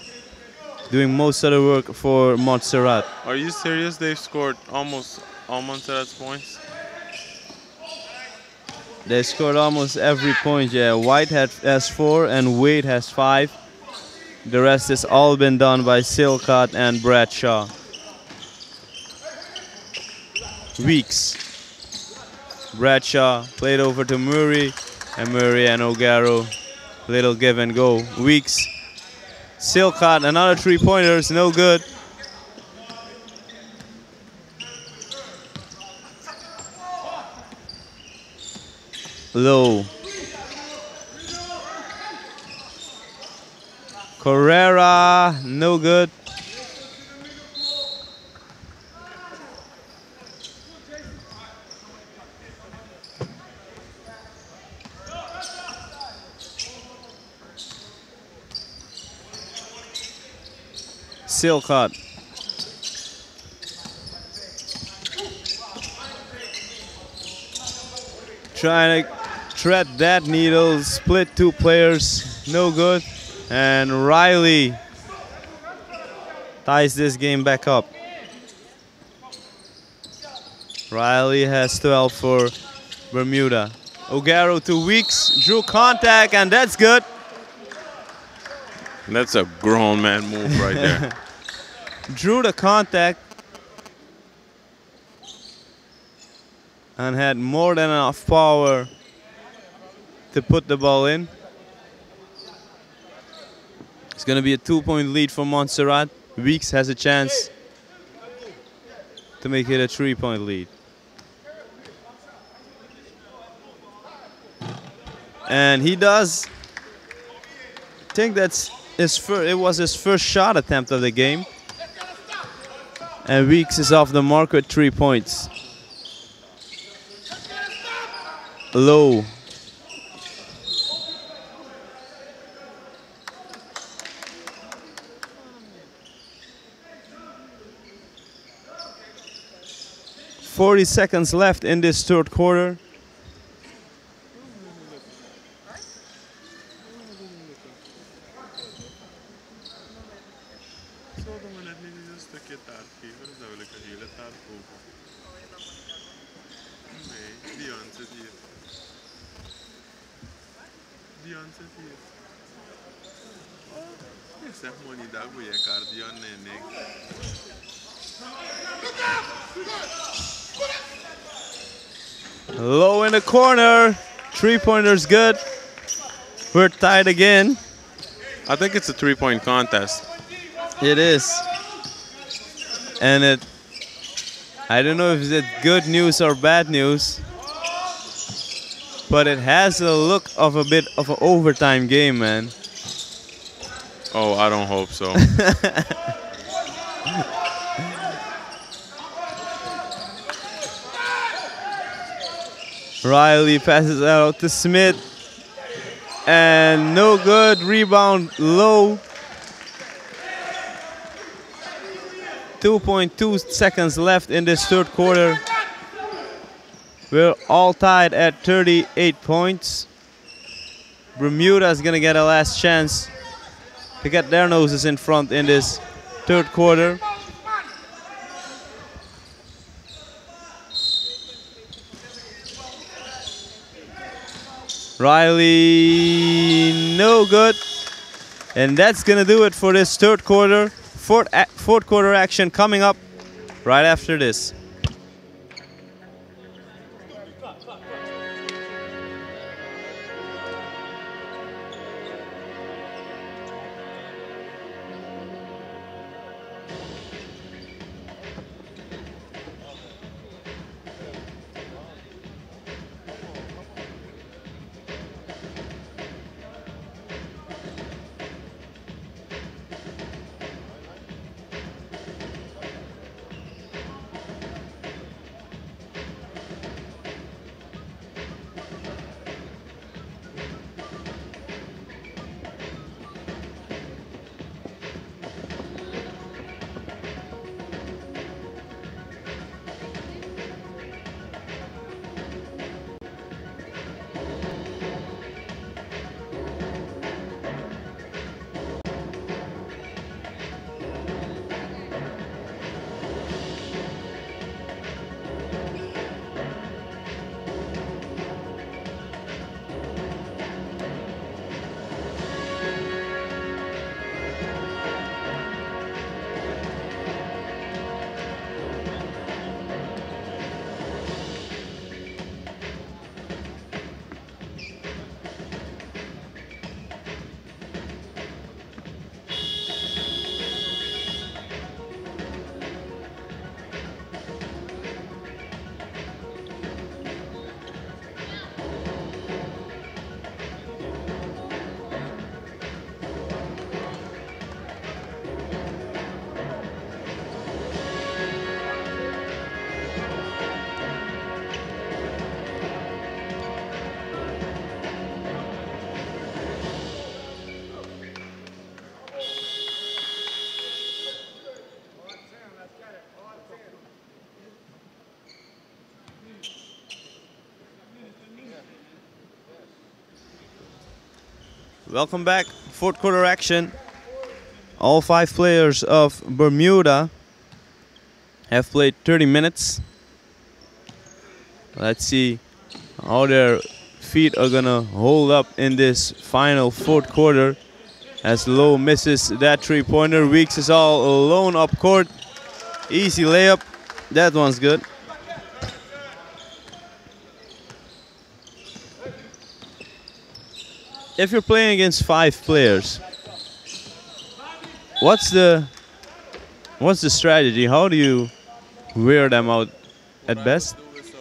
[SPEAKER 2] Doing most of the work for Montserrat.
[SPEAKER 3] Are you serious? They've scored almost all Montserrat's points?
[SPEAKER 2] They scored almost every point, yeah. White has 4 and Wade has 5. The rest has all been done by Silcott and Bradshaw. Weeks. Bradshaw played over to Murray, and Murray and O'Garo. Little give and go. Weeks. Silcott, another three-pointers, no good. Low. Carrera, no good. Silcott. Trying to thread that needle, split two players, no good. And Riley ties this game back up. Riley has 12 for Bermuda. O'Garo to Weeks, drew contact, and that's good.
[SPEAKER 3] That's a grown man move right there.
[SPEAKER 2] Drew the contact and had more than enough power to put the ball in. It's going to be a 2-point lead for Montserrat. Weeks has a chance to make it a 3-point lead. And he does. I think that's it was his first shot attempt of the game. And Weeks is off the mark with 3 points. Low. .40 seconds left in this third quarter. Low in the corner. 3-pointer's good. We're tied again.
[SPEAKER 3] I think it's a 3-point contest.
[SPEAKER 2] It is. And I don't know if it's good news or bad news, but it has a look of a bit of an overtime game, man.
[SPEAKER 3] Oh, I don't hope so.
[SPEAKER 2] Riley passes out to Smith. And no good. Rebound low. 2.2 seconds left in this third quarter. We're all tied at 38 points. Bermuda is going to get a last chance to get their noses in front in this third quarter. Riley, no good. And that's going to do it for this third quarter. Fourth quarter action coming up right after this. Welcome back. Fourth quarter action. All 5 players of Bermuda have played 30 minutes. Let's see how their feet are gonna hold up in this final fourth quarter. As Lowe misses that 3-pointer, Weeks is all alone up court. Easy layup. That one's good. If you're playing against 5 players, what's the strategy? How do you wear them out at best?
[SPEAKER 3] What you do is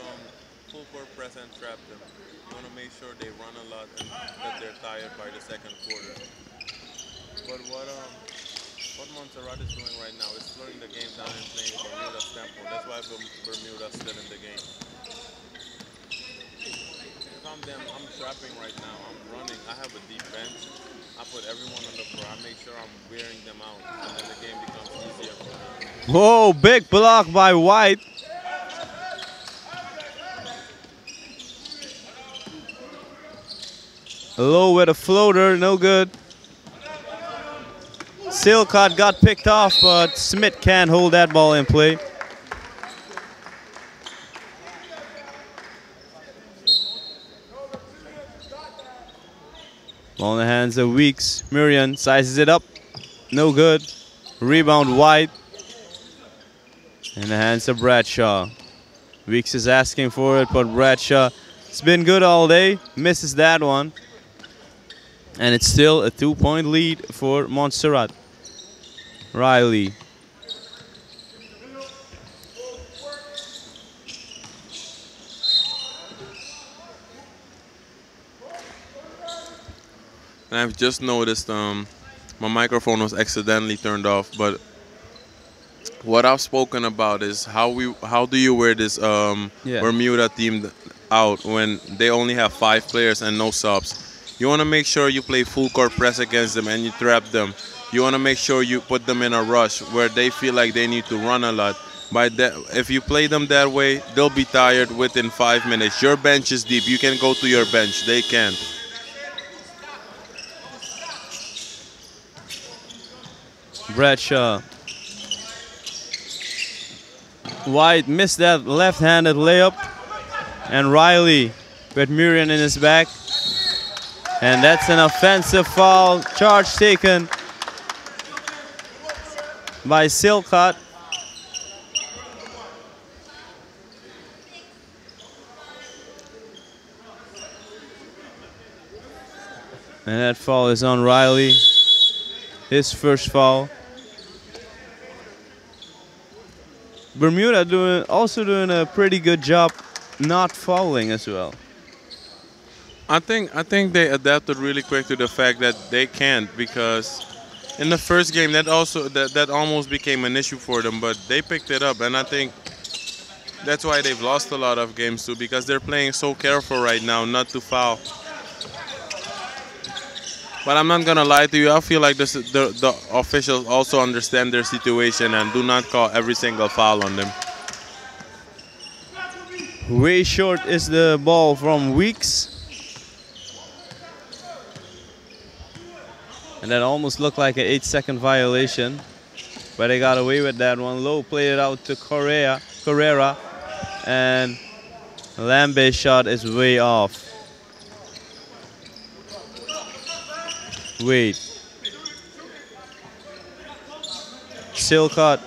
[SPEAKER 3] full court press and trap them. You want to make sure they run a lot and that they're tired by the second quarter. But what Montserrat is doing right now is slowing the game down and playing Bermuda's tempo. That's why Bermuda's still in the game. If I'm them, I'm trapping right now. I'm running. I have a deep bench. I put everyone on the floor. I make sure I'm wearing them out, and then the game becomes easier for me.
[SPEAKER 2] Whoa, big block by White. Low with a floater, no good. Silcott got picked off, but Smith can't hold that ball in play. Ball in the hands of Weeks. Murian sizes it up. No good. Rebound White. In the hands of Bradshaw. Weeks is asking for it, but Bradshaw, it's been good all day. Misses that one. And it's still a 2-point lead for Montserrat. Riley.
[SPEAKER 3] And I've just noticed my microphone was accidentally turned off, but what I've spoken about is how do you wear this Bermuda team out when they only have 5 players and no subs. You want to make sure you play full court press against them and you trap them. You want to make sure you put them in a rush where they feel like they need to run a lot. By that, if you play them that way, they'll be tired within 5 minutes. Your bench is deep. You can go to your bench. They can't.
[SPEAKER 2] Bradshaw. White missed that left-handed layup. And Riley with Murian in his back. And that's an offensive foul. Charge taken by Silcott. And that foul is on Riley. His first foul. Bermuda also doing a pretty good job not fouling as well.
[SPEAKER 3] I think they adapted really quick to the fact that they can't, because in the first game that almost became an issue for them, but they picked it up, and I think that's why they've lost a lot of games too, because they're playing so careful right now not to foul. But I'm not gonna lie to you, I feel like the officials also understand their situation and do not call every single foul on them.
[SPEAKER 2] Way short is the ball from Weeks. And that almost looked like an 8-second violation. But they got away with that one. Lowe played it out to Carrera. And Lambe's shot is way off. Wait. Silcott.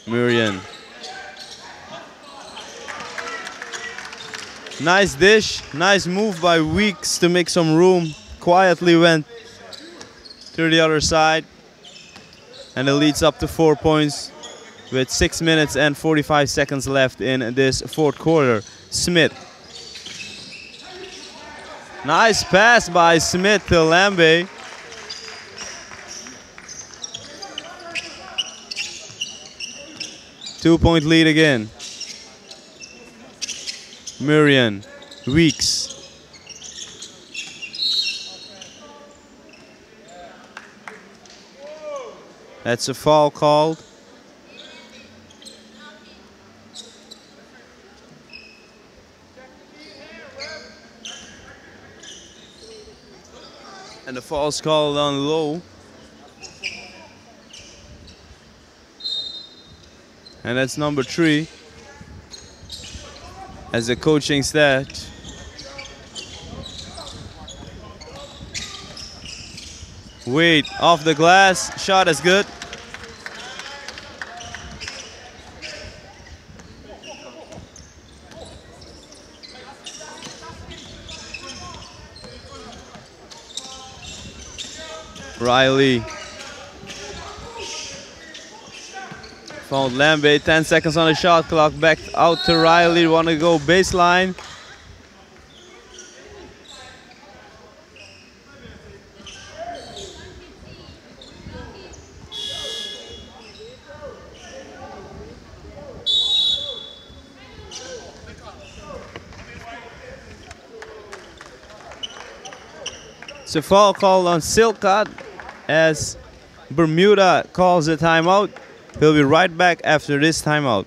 [SPEAKER 2] Murian. Nice dish, nice move by Weeks to make some room. Quietly went to the other side. And it leads up to 4 points with 6 minutes and 45 seconds left in this fourth quarter. Smith. Nice pass by Smith to Lambe. Two-point lead again. Murian, Weeks. That's a foul called. And the foul's called on Low. And that's number 3 as a coaching stat. Wade off the glass, shot is good. Riley found Lambe, 10 seconds on the shot clock, back out to Riley, want to go baseline. It's a foul called on Silcott as Bermuda calls a timeout. He'll be right back after this timeout.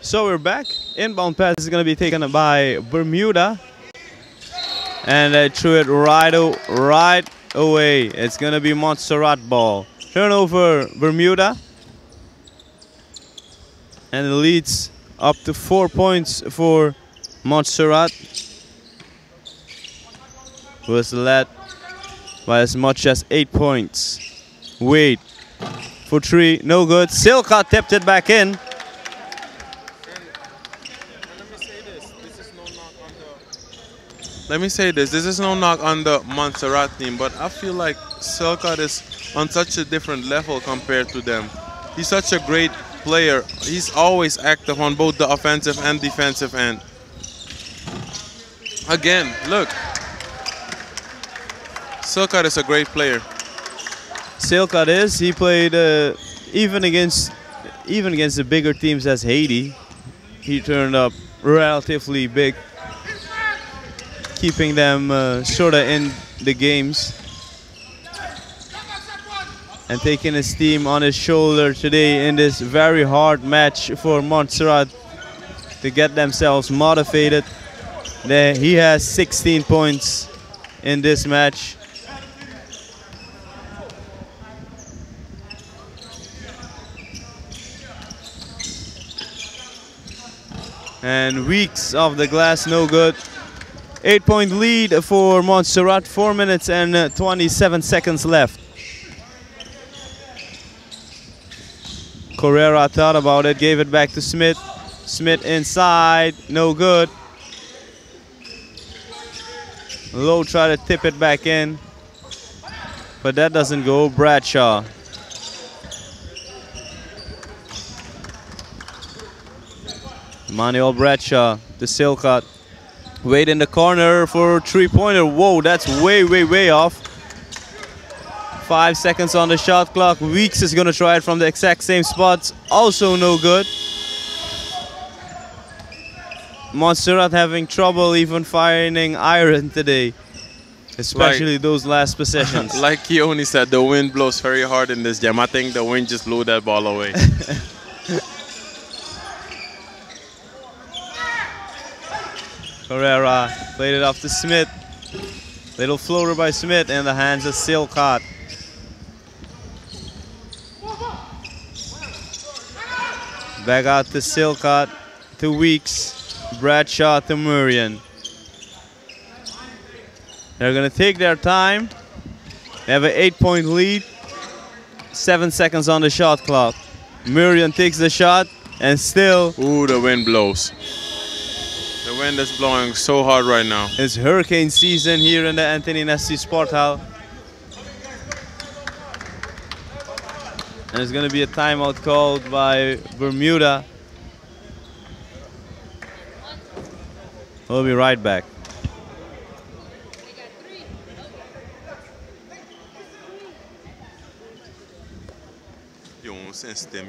[SPEAKER 2] So we're back. Inbound pass is going to be taken by Bermuda. And they threw it right away. It's going to be Montserrat ball. Turnover Bermuda. And it leads up to 4 points for Montserrat. Was led by as much as 8 points. Wade for 3, no good. Silcott tipped it back in.
[SPEAKER 3] Let me say this is no knock on the Montserrat team, but I feel like Silcott is on such a different level compared to them. He's such a great player. He's always active on both the offensive and defensive end. Again, look. Silcott is a great player.
[SPEAKER 2] Silcott is. He played even against the bigger teams as Haiti. He turned up relatively big, keeping them sort of in the games. And taking his team on his shoulder today in this very hard match for Montserrat to get themselves motivated. He has 16 points in this match. And Weeks off the glass, no good. 8-point lead for Montserrat, 4 minutes and 27 seconds left. Correra thought about it, gave it back to Smith. Smith inside, no good. Lowe tried to tip it back in, but that doesn't go. Bradshaw. Manuel Bradshaw to Silcott. Wade in the corner for a 3-pointer. Whoa, that's way off. 5 seconds on the shot clock. Weeks is going to try it from the exact same spots. Also no good. Montserrat having trouble even finding iron today, especially those last possessions.
[SPEAKER 3] Like Keone said, the wind blows very hard in this jam. I think the wind just blew that ball away.
[SPEAKER 2] Correra played it off to Smith. Little floater by Smith in the hands of Silcott. Back out to Silcott, to Weeks, Bradshaw to Murian. They're gonna take their time. They have an 8-point lead. 7 seconds on the shot clock. Murian takes the shot and still.
[SPEAKER 3] Ooh, the wind blows. The wind is blowing so hard right now.
[SPEAKER 2] It's hurricane season here in the Anthony Nesty Sport Hall. And there's gonna be a timeout called by Bermuda. We'll be right back.
[SPEAKER 3] System.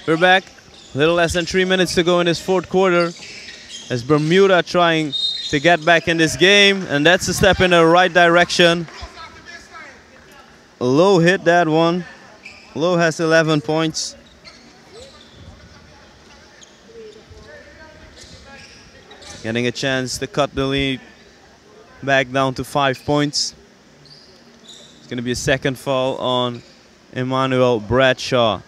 [SPEAKER 2] We're back. A little less than 3 minutes to go in this fourth quarter. As Bermuda trying to get back in this game, and that's a step in the right direction. Low hit that one. Low has 11 points. Getting a chance to cut the lead back down to 5 points. It's going to be a second foul on Emmanuel Bradshaw.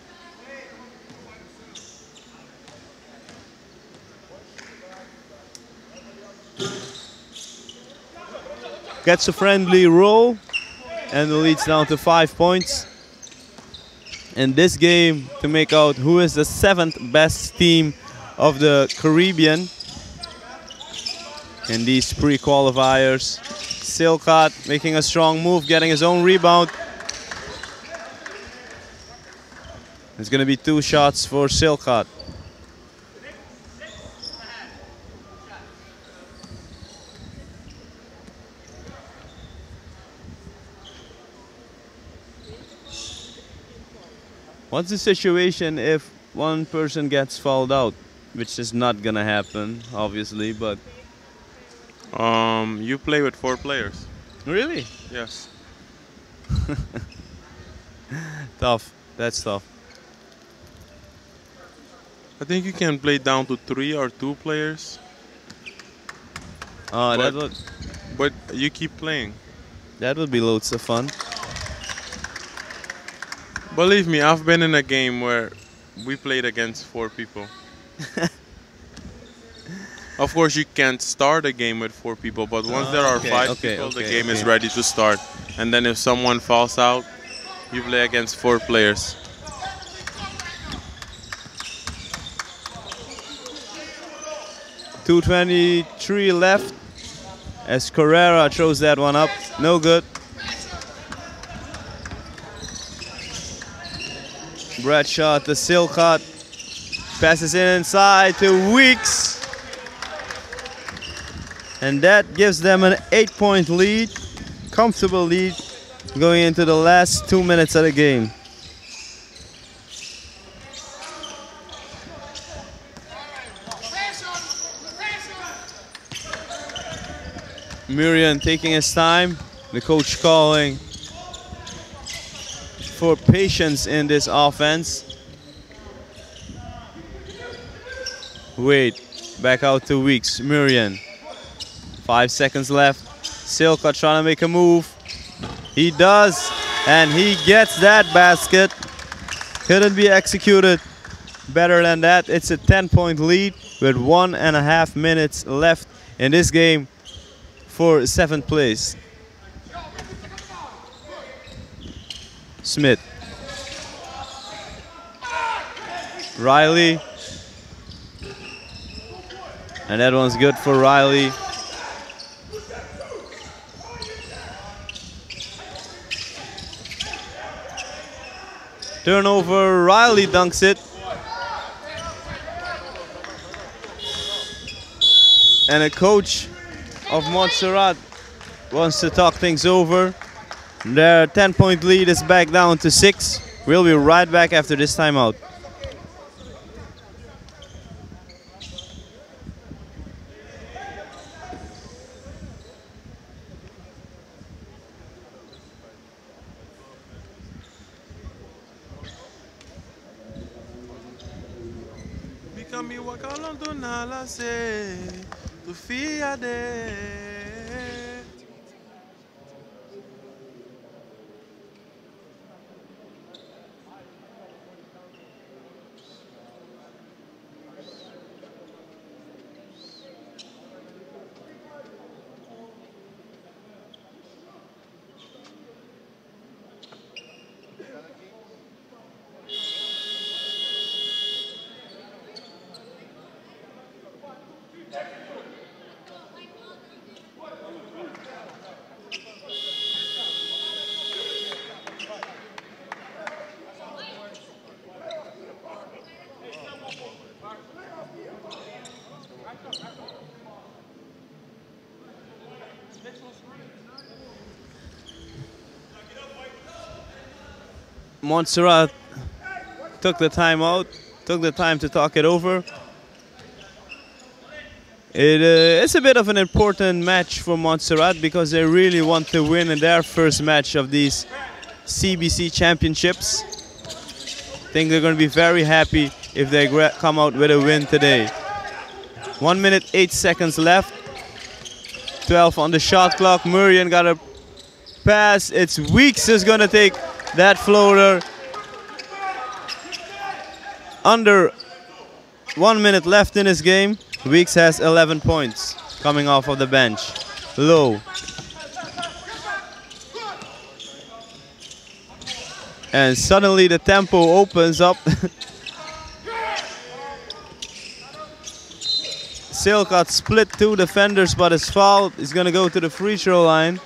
[SPEAKER 2] Gets a friendly roll, and the lead's down to 5 points. In this game, to make out who is the 7th best team of the Caribbean in these pre-qualifiers. Silcott making a strong move, getting his own rebound. It's going to be 2 shots for Silcott. What's the situation if one person gets fouled out? Which is not gonna happen, obviously, but...
[SPEAKER 3] You play with 4 players.
[SPEAKER 2] Really?
[SPEAKER 3] Yes.
[SPEAKER 2] Tough. That's tough.
[SPEAKER 3] I think you can play down to 3 or 2 players.
[SPEAKER 2] That would...
[SPEAKER 3] But you keep playing.
[SPEAKER 2] That would be loads of fun.
[SPEAKER 3] Believe me, I've been in a game where we played against 4 people. Of course, you can't start a game with 4 people, but once there are 5 people, the game is ready to start. And then if someone falls out, you play against 4 players.
[SPEAKER 2] .223 left as Carrera throws that one up. No good. Bradshaw to Silcott. Passes in inside to Weeks. And that gives them an 8-point lead. Comfortable lead going into the last 2 minutes of the game. Murian taking his time. The coach calling for patience in this offense. Wait, back out to Weeks. Murian. 5 seconds left. Silcott trying to make a move. He does, and he gets that basket. Couldn't be executed better than that. It's a 10-point lead. with 1.5 minutes left in this game for 7th place. Smith. Riley. And that one's good for Riley. Turnover, Riley dunks it. And a coach of Montserrat wants to talk things over. Their 10-point lead is back down to 6. We'll be right back after this timeout. Montserrat took the time out, took the time to talk it over. It's a bit of an important match for Montserrat because they really want to win in their first match of these CBC championships. I think they're going to be very happy if they come out with a win today. 1 minute 8 seconds left. 12 on the shot clock. Murian got a pass. It's Weeks who's going to take that floater. Under 1 minute left in this game. Weeks has 11 points coming off of the bench. Low. And suddenly the tempo opens up. Silcott split 2 defenders but is fouled. He's going to go to the free throw line.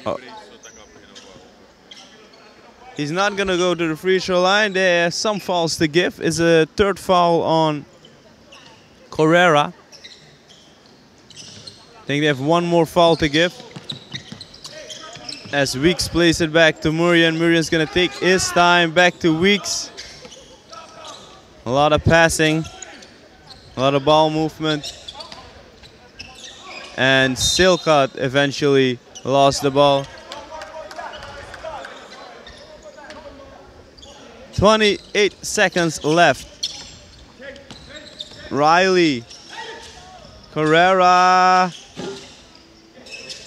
[SPEAKER 2] Oh. He's not going to go to the free throw line. There are some fouls to give. It's a 3rd foul on Correra. I think they have 1 more foul to give. As Weeks plays it back to Murian. Murian's going to take his time back to Weeks. A lot of passing. A lot of ball movement. And Silcott eventually lost the ball. 28 seconds left. Riley. Carrera.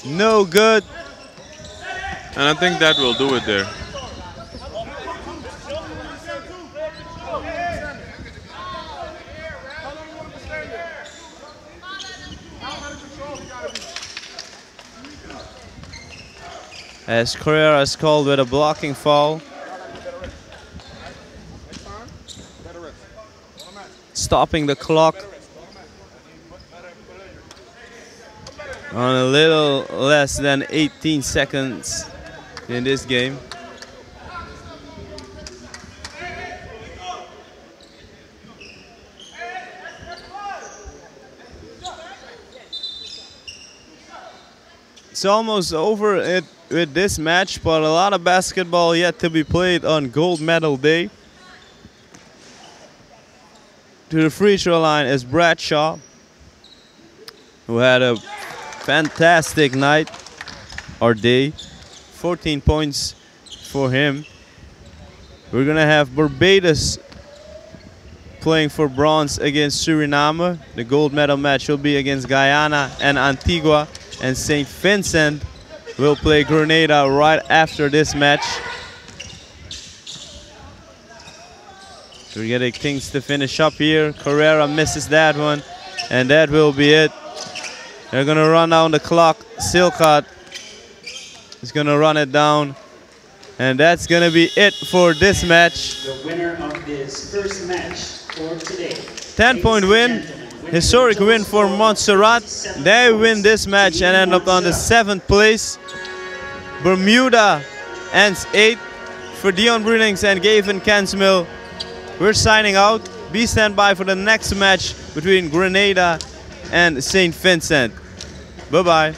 [SPEAKER 2] No good.
[SPEAKER 3] And I think that will do it there.
[SPEAKER 2] As Carrera is called with a blocking foul. Stopping the clock on a little less than 18 seconds in this game. It's almost over with this match, but a lot of basketball yet to be played on gold medal day. To the free throw line is Bradshaw, who had a fantastic night or day. 14 points for him. We're gonna have Barbados playing for bronze against Suriname. The gold medal match will be against Guyana and Antigua, and St. Vincent will play Grenada right after this match. We're getting things to finish up here. Carrera misses that one, and that will be it. They're gonna run down the clock. Silcott is gonna run it down, and that's gonna be it for this match.
[SPEAKER 1] The winner of this first match for today.
[SPEAKER 2] 10-point win, historic win for Montserrat. They win this match and end up on the 7th place. Bermuda ends 8th. For Dion Brunings and Gavin Kensmill, we're signing out. Be standby for the next match between Grenada and St. Vincent. Bye-bye.